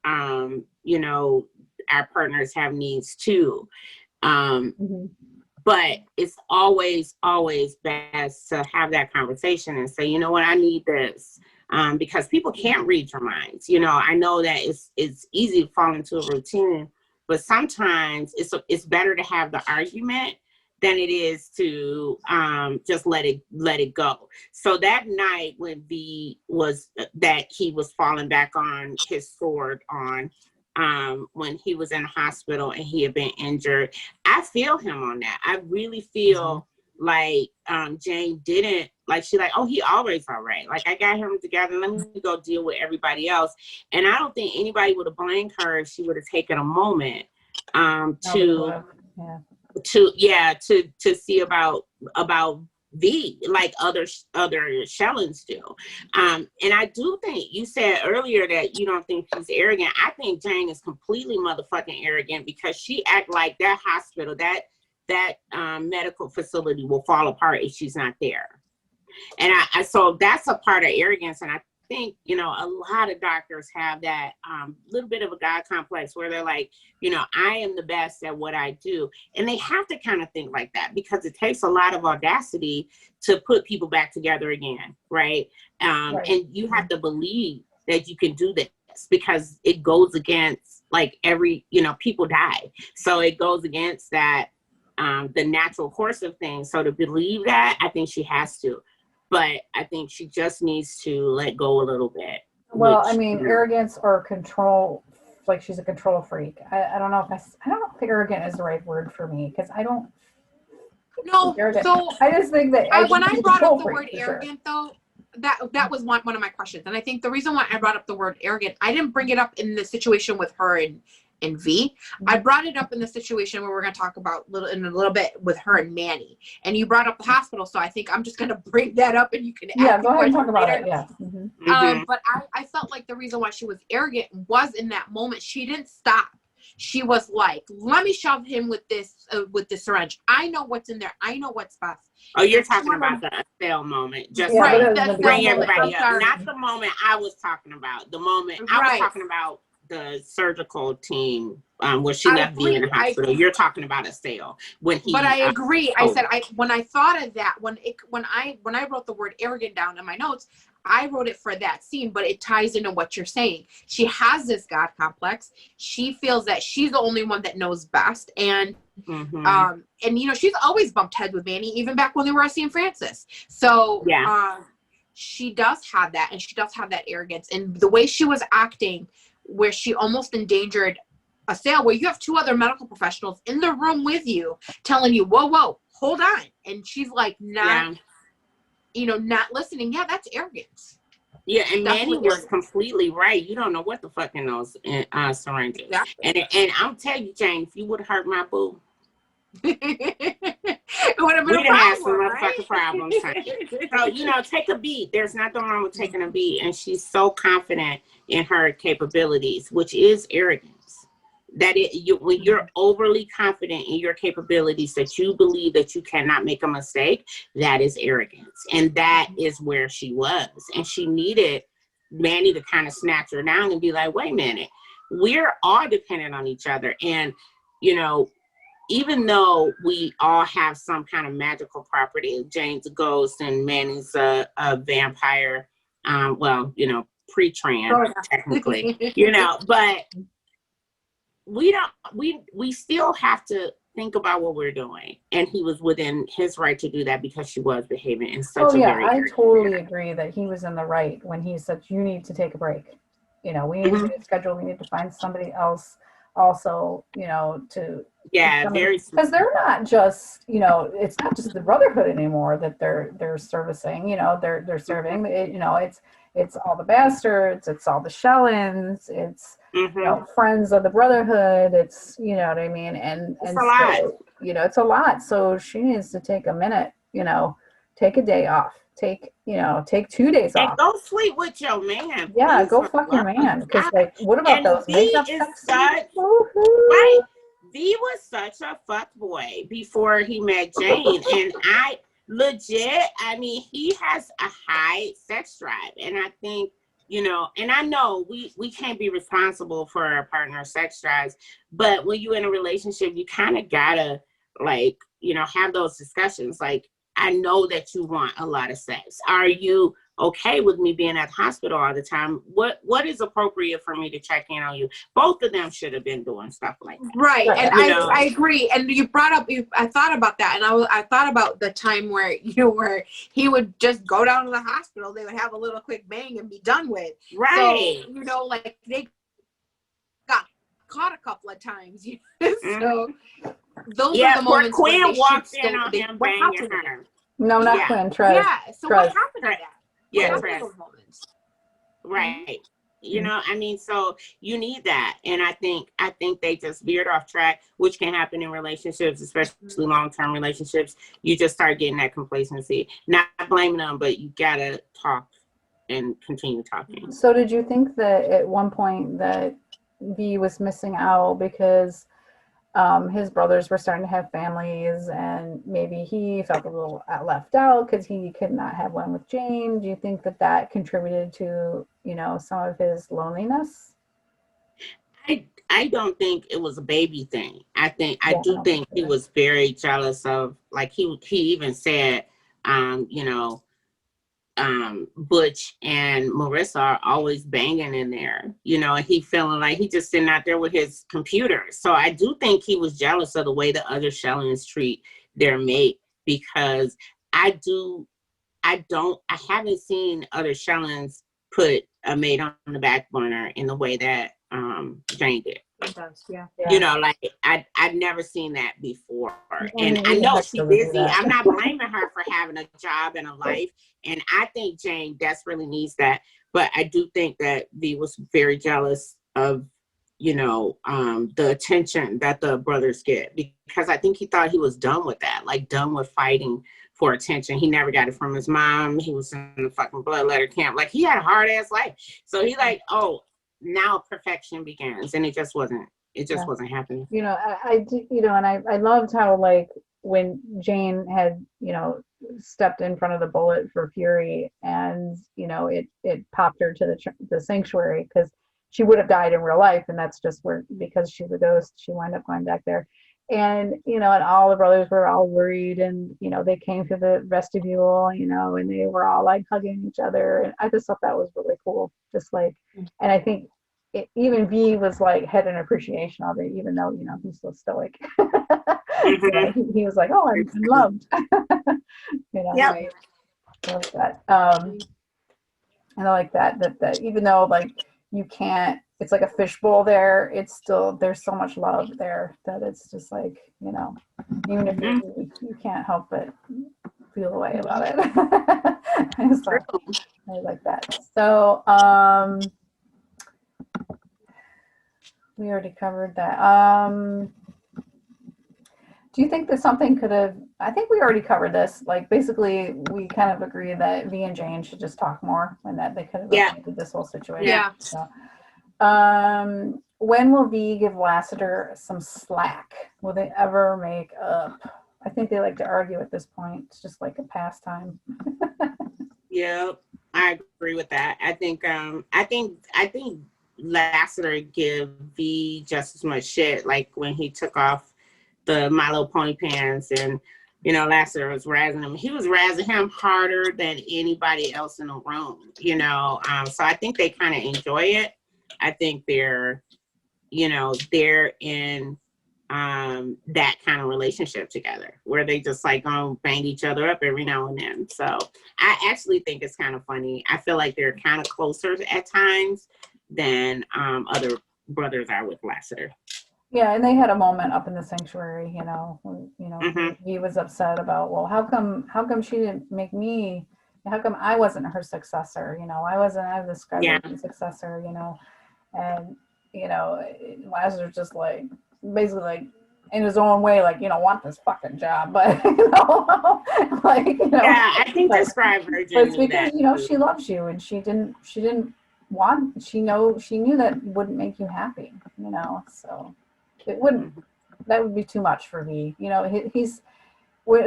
Speaker 3: you know, our partners have needs too. But it's always best to have that conversation and say, you know what, I need this. Because people can't read your minds. You know, I know that it's easy to fall into a routine, but sometimes it's better to have the argument than it is to just let it go. So that night when he was falling back on his sword on, when he was in the hospital and he had been injured, I feel him on that. I really feel like Jane didn't, like, she like, oh, he always all right. Like, I got him together, let me go deal with everybody else. And I don't think anybody would have blamed her if she would have taken a moment to see about V, like other Shellens do. And I do think you said earlier that you don't think she's arrogant. I think Jane is completely motherfucking arrogant, because she act like that hospital, that medical facility will fall apart if she's not there. And so that's a part of arrogance. And I think, you know, a lot of doctors have that little bit of a God complex where they're like, you know, I am the best at what I do. And they have to kind of think like that, because it takes a lot of audacity to put people back together again, right? And you have to believe that you can do this, because it goes against, like, people die. So it goes against that, the natural course of things. So to believe that, I think she has to. But I think she just needs to let go a little bit.
Speaker 1: Well, I mean, arrogance or control, like she's a control freak. I don't know if I don't think arrogant is the right word for me, because I don't.
Speaker 2: No, so
Speaker 1: I just think that
Speaker 2: when I brought up the word arrogant, though, that was one of my questions. And I think the reason why I brought up the word arrogant, I didn't bring it up in the situation with her and V. I brought it up in the situation where we're going to talk about in a little bit with her and Manny. And you brought up the hospital, so I think I'm just going to bring that up and you can ask
Speaker 1: go ahead and talk about
Speaker 2: later.
Speaker 1: it. Yeah.
Speaker 2: But I felt like the reason why she was arrogant was in that moment, she didn't stop. She was like, let me shove him with this syringe. I know what's in there. I know what's best.
Speaker 3: Oh, you're talking about the Estelle moment. Just
Speaker 2: right,
Speaker 3: to bring everybody up. Not the moment I was talking about. The moment I was talking about the surgical team where she left me in the hospital. You're talking about Estelle when he.
Speaker 2: But I agree. I said when I thought of that, when I wrote the word arrogant down in my notes, I wrote it for that scene, but it ties into what you're saying. She has this God complex. She feels that she's the only one that knows best. And, she's always bumped heads with Manny, even back when they were at St. Francis. So, she does have that, and she does have that arrogance. And the way she was acting, where she almost endangered a sale, where you have two other medical professionals in the room with you telling you, whoa, hold on. And she's like, not listening. Yeah, that's arrogance.
Speaker 3: Yeah, and Manny was completely right. You don't know what the fuck in those syringes. Exactly. And I'm telling you, Jane, if you would have hurt my boo,
Speaker 2: it would have been
Speaker 3: we'd have some motherfucking problems. So, take a beat. There's nothing wrong with taking a beat. And she's so confident in her capabilities, which is arrogance. That when you're overly confident in your capabilities, that you believe that you cannot make a mistake, that is arrogance. And that is where she was. And she needed Manny to kind of snatch her down and be like, wait a minute, we're all dependent on each other. And, even though we all have some kind of magical property, Jane's a ghost and Manny's a vampire, pre-trans, technically, but we still have to think about what we're doing. And he was within his right to do that because she was behaving in such a very
Speaker 1: I totally agree that he was in the right when he said, you need to take a break. We need to schedule, we need to find somebody else also, because they're not just, it's not just the Brotherhood anymore that they're servicing, they're serving, it's all the bastards, it's all the Shellins, it's friends of the Brotherhood, it's what I mean, and
Speaker 3: it's a lot.
Speaker 1: It's a lot. So she needs to take a minute, take a day off, take 2 days off.
Speaker 3: Go sleep with your man.
Speaker 1: Yeah, go fuck your man. Because what about those makeup sex?
Speaker 3: Right. V was such a fuck boy before he met Jane, and he has a high sex drive, and I think. And I know we can't be responsible for our partner's sex drives, but when you're in a relationship, you kind of gotta have those discussions. Like, I know that you want a lot of sex. Are you okay with me being at the hospital all the time? What is appropriate for me to check in on you? Both of them should have been doing stuff like that.
Speaker 2: Right. And I agree. And you brought up, I thought about that. And I thought about the time where, where he would just go down to the hospital. They would have a little quick bang and be done with.
Speaker 3: Right.
Speaker 2: So, they got caught a couple of times. So those are the moments
Speaker 3: Quinn walked in on him banging her.
Speaker 1: No, not Quinn. Trez.
Speaker 2: Yeah. So what happened to that?
Speaker 3: Yeah, those moments. Right. So you need that. And I think they just veered off track, which can happen in relationships, especially long-term relationships. You just start getting that complacency. Not blaming them, but you gotta talk and continue talking.
Speaker 1: So did you think that at one point that V was missing out because his brothers were starting to have families and maybe he felt a little left out because he could not have one with Jane? Do you think that contributed to, some of his loneliness?
Speaker 3: I don't think it was a baby thing. I think he was very jealous of, he even said, Butch and Marissa are always banging in there, and he feeling like he just sitting out there with his computer. So I do think he was jealous of the way the other Shellings treat their mate, because I haven't seen other Shellings put a mate on the back burner in the way that Jane did.
Speaker 2: It does, yeah.
Speaker 3: I've never seen that before. And I know she's busy. I'm not blaming her for having a job and a life. And I think Jane desperately needs that. But I do think that V was very jealous of, the attention that the brothers get, because I think he thought he was done with that, like done with fighting for attention. He never got it from his mom. He was in the fucking bloodletter camp. Like, he had a hard ass life. So he like, oh, now perfection begins, and it just wasn't happening.
Speaker 1: I loved how, like, when Jane had, stepped in front of the bullet for Fury, and, it popped her to the sanctuary, because she would have died in real life, and that's just where, because she's a ghost, she wound up going back there. And, and all the brothers were all worried, and, they came through the vestibule, and they were all like hugging each other. And I just thought that was really cool. Just like, and I think even V was like, had an appreciation of it, even though, he's so stoic. He was like, oh, I'm loved.
Speaker 3: Yeah.
Speaker 1: I like that. And I like that even though, like, you can't, it's like a fishbowl there, it's still, there's so much love there that it's just like, even if you can't help but feel a way about it. So, I like that. So we already covered that. Do you think that something could have, I think we already covered this, like, basically we kind of agree that V and Jane should just talk more, and that they could have avoided this whole situation.
Speaker 2: Yeah.
Speaker 1: So, when will V give Lassiter some slack? Will they ever make up? I think they like to argue at this point. It's just like a pastime.
Speaker 3: Yeah, I agree with that. I think Lassiter give V just as much shit, like when he took off the My Little Pony pants, and Lassiter was razzing him. He was razzing him harder than anybody else in the room. So I think they kind of enjoy it. I think they're in that kind of relationship together, where they just like gonna bang each other up every now and then. So I actually think it's kind of funny. I feel like they're kind of closer at times than other brothers are with Lassiter.
Speaker 1: Yeah, and they had a moment up in the sanctuary, when, he was upset about, well, how come she didn't make me, how come I wasn't her successor, I was the Skywalker successor, and, Lazarus just like, basically like, in his own way, like, want this fucking job, but,
Speaker 3: Yeah, I think the Scribe Virgin.
Speaker 1: But it's because, she loves you, and she didn't want, she knew that wouldn't make you happy, so. It wouldn't, that would be too much for me. He's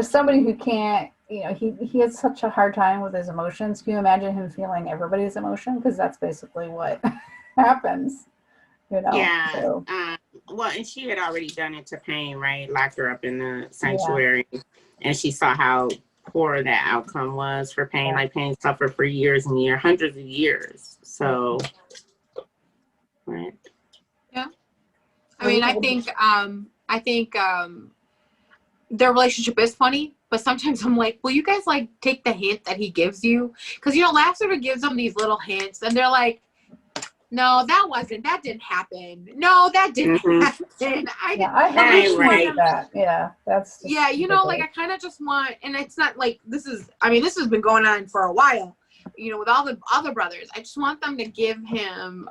Speaker 1: somebody who can't, he has such a hard time with his emotions. Can you imagine him feeling everybody's emotion? Because that's basically what happens,
Speaker 3: Yeah.
Speaker 1: So.
Speaker 3: Well, and she had already done it to Payne, right? Locked her up in the sanctuary. Yeah. And she saw how poor that outcome was for Payne. Yeah. Like, Payne suffered for years and years, hundreds of years. So, right.
Speaker 2: Yeah. I mean, I think their relationship is funny, but sometimes I'm like, will you guys like take the hint that he gives you? Because Lassiter gives them these little hints, and they're like, no, that didn't happen. No, that didn't happen.
Speaker 1: I want that. Yeah, that's just
Speaker 2: like I kind of just want, and it's not like this has been going on for a while, with all the other brothers. I just want them to give him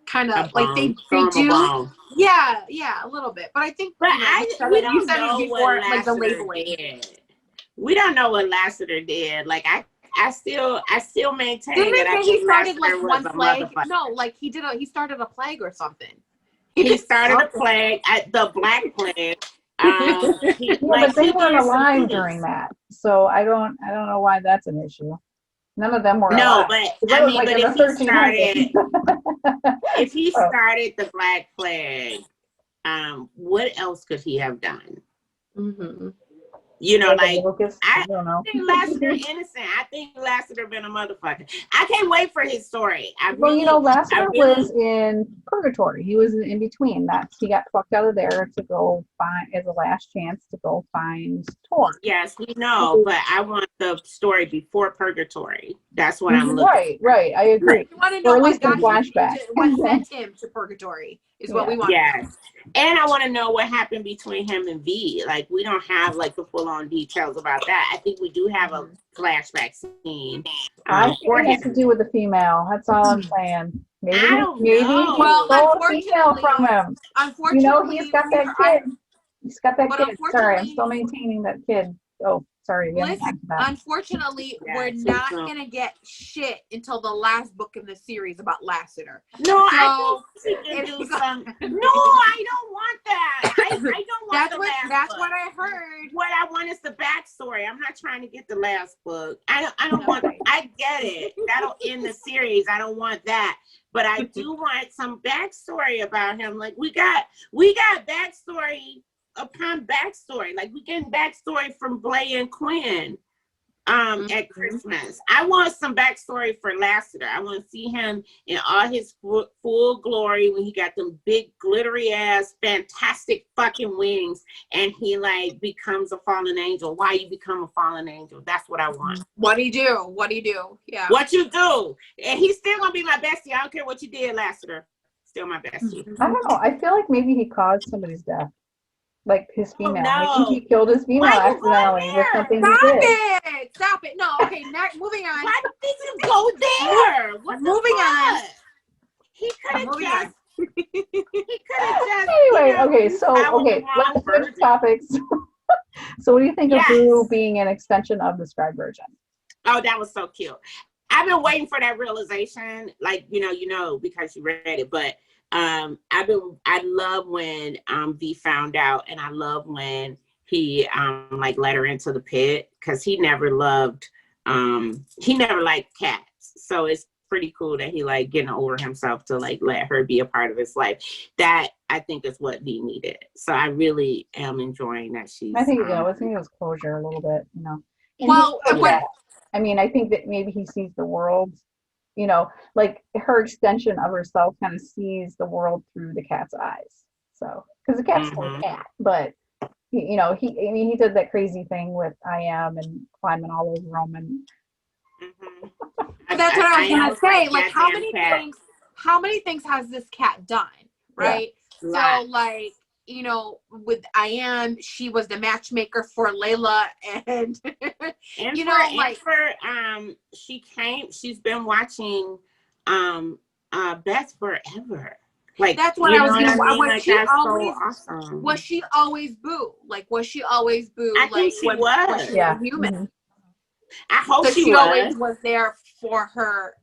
Speaker 2: kind of like they do. Yeah, a little bit. But I think you said it before, like the labeling.
Speaker 3: We don't know what Lassiter did. Like I still maintain that
Speaker 2: he started like one plague. No, like he started a plague or something.
Speaker 3: He started a plague, the Black Plague.
Speaker 1: But they weren't alive during that, so I don't know why that's an issue. None of them were alive.
Speaker 3: But I mean, like, if he started the Black Plague, what else could he have done?
Speaker 2: Mm-hmm.
Speaker 3: I don't think Lassiter innocent. I think Lassiter been a motherfucker. I can't wait for his story.
Speaker 1: Lassiter was in purgatory. He was in between. He got plucked out of there to go find, as a last chance, to go find Tor.
Speaker 3: Yes, we know, but I want the story before purgatory. That's what I'm looking for.
Speaker 1: Right. I agree.
Speaker 2: You want to know
Speaker 1: or at least in flashback.
Speaker 2: What sent him to purgatory is what we want.
Speaker 3: Yes. And I want to know what happened between him and V. Like, we don't have like the full-on details about that. I think we do have a flashback scene.
Speaker 1: I think it has to do with the female. That's all I'm saying. Maybe,
Speaker 3: I don't
Speaker 1: maybe
Speaker 3: know.
Speaker 1: he
Speaker 2: Well,
Speaker 1: stole a female
Speaker 2: unfortunately-
Speaker 1: from him.
Speaker 2: Unfortunately,
Speaker 1: He's got that kid. He's got that
Speaker 2: But
Speaker 1: kid. Sorry, I'm
Speaker 2: unfortunately-
Speaker 1: still maintaining that kid. Oh, sorry. we haven't
Speaker 2: Listen,
Speaker 1: gotten to that.
Speaker 2: unfortunately,
Speaker 3: Yeah,
Speaker 2: we're
Speaker 3: too
Speaker 2: not
Speaker 3: soon.
Speaker 2: gonna get shit until the last book in the series about Lassiter.
Speaker 3: No, I think she can
Speaker 2: it's
Speaker 3: do
Speaker 2: got-
Speaker 3: some. No, I don't want that. I don't want
Speaker 2: That's
Speaker 3: the
Speaker 2: what
Speaker 3: last
Speaker 2: that's
Speaker 3: book.
Speaker 2: what I heard.
Speaker 3: What I want is the backstory. I'm not trying to get the last book. I don't want. I get it. That'll end the series. I don't want that. But I do want some backstory about him. Like we got backstory upon backstory. Like we getting backstory from Blay and Quinn at Christmas. I want some backstory for Lassiter. I want to see him in all his full glory when he got them big glittery ass fantastic fucking wings and he like becomes a fallen angel. Why you become a fallen angel? That's what I want.
Speaker 2: What do you do? Yeah.
Speaker 3: What you do? And he's still gonna be my bestie. I don't care what you did, Lassiter. Still my bestie.
Speaker 1: I don't know. I feel like maybe he caused somebody's death. Like his female.
Speaker 3: no.
Speaker 1: Maybe he killed his female
Speaker 3: Why you going
Speaker 1: accidentally with
Speaker 3: there?
Speaker 1: something
Speaker 2: Stop
Speaker 1: he did.
Speaker 2: it! Stop it! No, okay. Next, moving on.
Speaker 3: Why did you go there? What the
Speaker 2: Moving on.
Speaker 3: fuck? He could have
Speaker 2: Moving
Speaker 3: just.
Speaker 2: on.
Speaker 3: He could have just.
Speaker 1: Anyway,
Speaker 3: you know,
Speaker 1: okay, so
Speaker 3: traveled
Speaker 1: okay,
Speaker 3: the
Speaker 1: let's
Speaker 3: wrong
Speaker 1: switch
Speaker 3: version.
Speaker 1: topics. So what do you think
Speaker 3: Yes.
Speaker 1: of Boo being an extension of the scribe version?
Speaker 3: Oh, that was so cute. I've been waiting for that realization, like you know, because you read it. But I love when V found out, and I love when he like let her into the pit because he never liked cats. So it's pretty cool that he like getting over himself to like let her be a part of his life. That I think is what V needed. So I really am enjoying that she's.
Speaker 1: I think I think it was closure a little bit, you know. And
Speaker 2: Well,
Speaker 1: he knows
Speaker 2: when-
Speaker 1: that. I mean, I think that maybe he sees the world, you know, like her extension of herself kind of sees the world through the cat's eyes. So, because the cat's still a cat, but he did that crazy thing with I am and climbing all over him, and
Speaker 2: That's what I was gonna say. Like, how
Speaker 3: goddamn
Speaker 2: many things has this cat done? Right.
Speaker 3: Yeah.
Speaker 2: So, like, you know, with I am, she was the matchmaker for Layla, and
Speaker 3: And
Speaker 2: you
Speaker 3: for,
Speaker 2: know, like
Speaker 3: she's been watching Beth forever. Like
Speaker 2: that's what
Speaker 3: you
Speaker 2: I was
Speaker 3: know
Speaker 2: gonna.
Speaker 3: what I mean?
Speaker 2: Was
Speaker 3: Like
Speaker 2: she
Speaker 3: that's
Speaker 2: always?
Speaker 3: so awesome.
Speaker 2: Was she always Boo? Like, was she always Boo?
Speaker 3: I
Speaker 2: Like,
Speaker 3: think she
Speaker 2: when
Speaker 3: was.
Speaker 2: she
Speaker 1: yeah,
Speaker 2: was a human.
Speaker 1: mhm.
Speaker 3: I hope
Speaker 2: So
Speaker 3: she
Speaker 2: she
Speaker 3: was.
Speaker 2: always was there for her.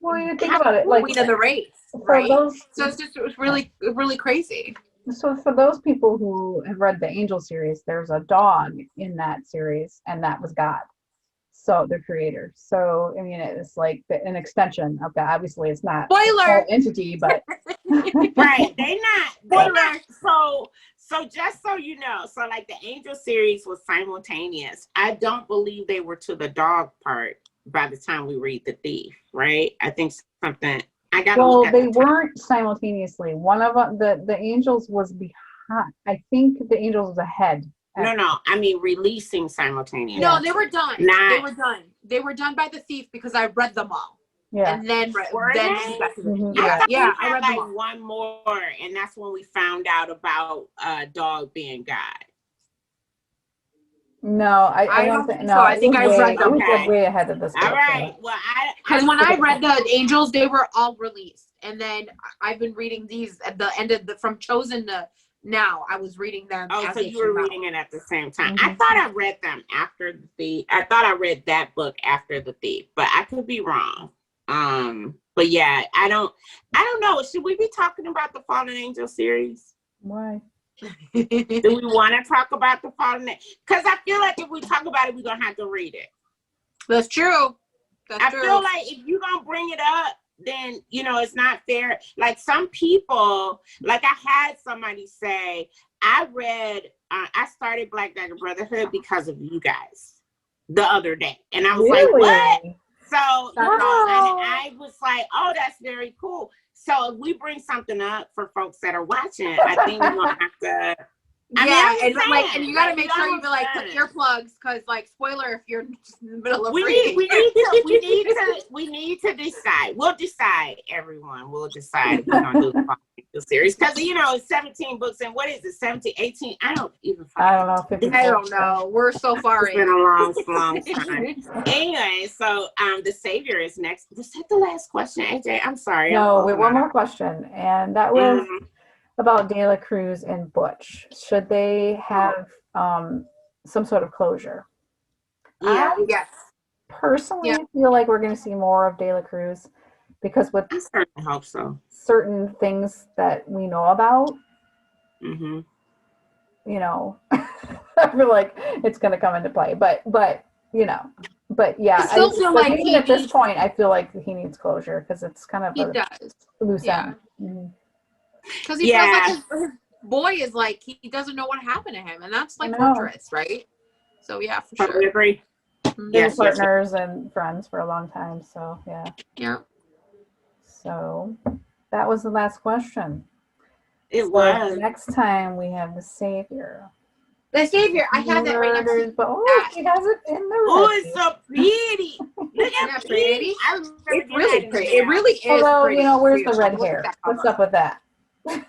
Speaker 1: Well, you think about it, like
Speaker 2: queen of the race,
Speaker 1: for
Speaker 2: right?
Speaker 1: those,
Speaker 2: So it was really crazy.
Speaker 1: so for those people who have read the Angel series, there's a dog in that series, and that was God. So the creator. So I mean, it's like an extension of God. Obviously, it's not a
Speaker 2: Spoiler.
Speaker 1: whole entity, but
Speaker 3: Right. They not so just so you know, so like the Angel series was simultaneous. I don't believe they were to the dog part by the time we read The Thief, right? I think something I gotta
Speaker 1: well,
Speaker 3: look at
Speaker 1: they
Speaker 3: the time.
Speaker 1: weren't simultaneously. One of them, the Angels was behind. I think the Angels was ahead.
Speaker 3: No, I mean releasing simultaneously.
Speaker 2: No, they were done.
Speaker 3: Not-
Speaker 2: They were done. They were done by The Thief because I read them all,
Speaker 1: Yeah.
Speaker 2: and then
Speaker 3: Were
Speaker 2: then
Speaker 3: they?
Speaker 2: we got to the
Speaker 1: Mhm.
Speaker 2: yeah,
Speaker 3: thought
Speaker 2: yeah.
Speaker 3: we
Speaker 2: I
Speaker 3: had
Speaker 2: read them
Speaker 3: like
Speaker 2: all.
Speaker 3: one more, and that's when we found out about dog being God.
Speaker 1: No, I
Speaker 2: I
Speaker 1: don't
Speaker 2: don't
Speaker 1: think.
Speaker 2: think
Speaker 1: No,
Speaker 2: so. I
Speaker 1: it
Speaker 2: think
Speaker 1: was
Speaker 2: I
Speaker 1: way,
Speaker 2: read
Speaker 1: it
Speaker 2: them.
Speaker 1: was
Speaker 3: Okay.
Speaker 1: like way ahead of this.
Speaker 3: All
Speaker 1: book,
Speaker 3: right. Well,
Speaker 2: Because when I read the Angels, they were all released, and then I've been reading these at the end of from Chosen to now. I was reading them.
Speaker 3: Oh,
Speaker 2: as
Speaker 3: so
Speaker 2: they
Speaker 3: you were
Speaker 2: came out.
Speaker 3: reading it at the same time.
Speaker 1: Mhm.
Speaker 3: I thought I read them after The Thief. I thought I read that book after The Thief, but I could be wrong. But yeah, I don't know. Should we be talking about the Fallen Angel series?
Speaker 1: Why?
Speaker 3: Do we want to talk about the Fallen Angel? Because I feel like if we talk about it, we're gonna have to read it.
Speaker 2: That's true. That's
Speaker 3: I
Speaker 2: true.
Speaker 3: feel like if you're gonna bring it up, then it's not fair. Like some people, like I had somebody say, I started Black Dagger Brotherhood because of you guys the other day, and I was like, what? So
Speaker 2: That's
Speaker 3: and
Speaker 2: awesome.
Speaker 3: I was like, oh, that's very cool. So if we bring something up for folks that are watching, I think we're gonna have to.
Speaker 2: Yeah,
Speaker 3: I'm
Speaker 2: and
Speaker 3: just
Speaker 2: like,
Speaker 3: saying,
Speaker 2: and you gotta
Speaker 3: like,
Speaker 2: make sure you be like put
Speaker 3: understand.
Speaker 2: earplugs, because like spoiler if you're just in the middle of
Speaker 3: We
Speaker 2: reading.
Speaker 3: need to decide. We'll decide, everyone. We'll decide if we're gonna do the series because it's 17 books and what is it, 17, 18? I don't even.
Speaker 1: I don't know. 54.
Speaker 2: I don't know. We're so far
Speaker 3: It's
Speaker 2: in.
Speaker 3: been a long time. Anyway, so the Savior is next. Was that the last question, AJ? I'm sorry.
Speaker 1: No, wait, one more question, and that was about De La Cruz and Butch. Should they have some sort of closure?
Speaker 3: Yeah.
Speaker 2: Yes.
Speaker 1: Personally feel like we're going to see more of De La Cruz because with
Speaker 3: I certainly hope so.
Speaker 1: certain things that we know about,
Speaker 3: Mm-hmm.
Speaker 1: I feel like it's going to come into play. But yeah,
Speaker 2: I still feel like
Speaker 1: even at this point, I feel like he needs closure because it's kind of
Speaker 2: does.
Speaker 1: loose
Speaker 2: Yeah.
Speaker 1: end.
Speaker 2: Because he feels like his boy is like, he doesn't know what happened to him. And that's like torturous, right? So yeah, for sure.
Speaker 3: I agree.
Speaker 1: They were partners and friends for a long time. So yeah.
Speaker 2: Yeah.
Speaker 1: So that was the last question.
Speaker 3: It was.
Speaker 1: Next time we have the Savior.
Speaker 2: The Savior. I have that right next to
Speaker 1: that. She has it in the
Speaker 3: Oh, it's so pretty. Look
Speaker 2: at pretty.
Speaker 3: It's
Speaker 2: really pretty. It really is.
Speaker 1: Although, where's the red hair? What's up with that?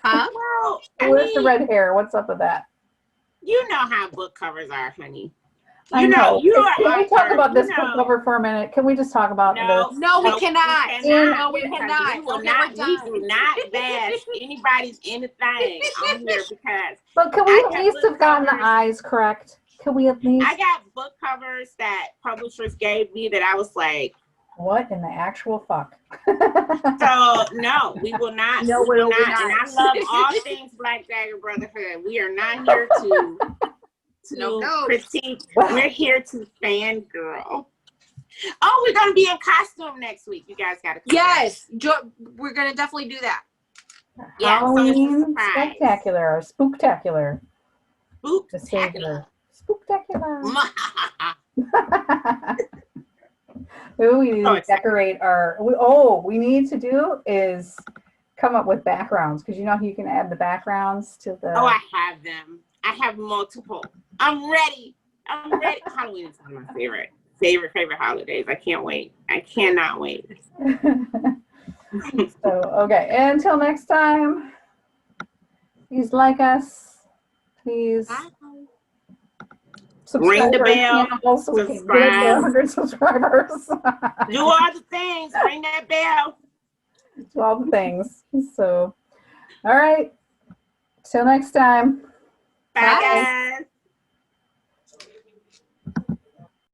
Speaker 2: Huh?
Speaker 3: Well,
Speaker 1: where's the red hair? What's up with that?
Speaker 3: You know how book covers are, honey.
Speaker 1: Can we talk about this book cover for a minute? Can we just talk about this?
Speaker 2: No, we cannot. No, we cannot.
Speaker 3: We will not bash anybody's anything on here because.
Speaker 1: But can we at least have gotten the eyes correct? Can we at least?
Speaker 3: I got book covers that publishers gave me that I was like,
Speaker 1: what in the actual fuck?
Speaker 3: So no, we will not.
Speaker 2: No, we will not.
Speaker 3: And I love all things Black Dagger Brotherhood. We are not here to critique. We're here to fangirl. Oh, we're gonna be in costume next week. You guys gotta come.
Speaker 2: Yes, we're gonna definitely do that.
Speaker 3: Yeah,
Speaker 1: Halloween spectacular or spooktacular.
Speaker 3: Spooktacular.
Speaker 1: Maybe we need to decorate we need to do is come up with backgrounds because you can add the backgrounds to the.
Speaker 3: Oh, I have them. I have multiple. I'm ready. Halloween is one of my favorite holidays. I can't wait. I cannot wait.
Speaker 1: So, okay. Until next time, please like us. Please
Speaker 3: ring the bell.
Speaker 1: So we can get 100 subscribers.
Speaker 3: Do all the things. Ring that bell.
Speaker 1: Do all the things. So, all right. Till next time.
Speaker 3: Bye, guys.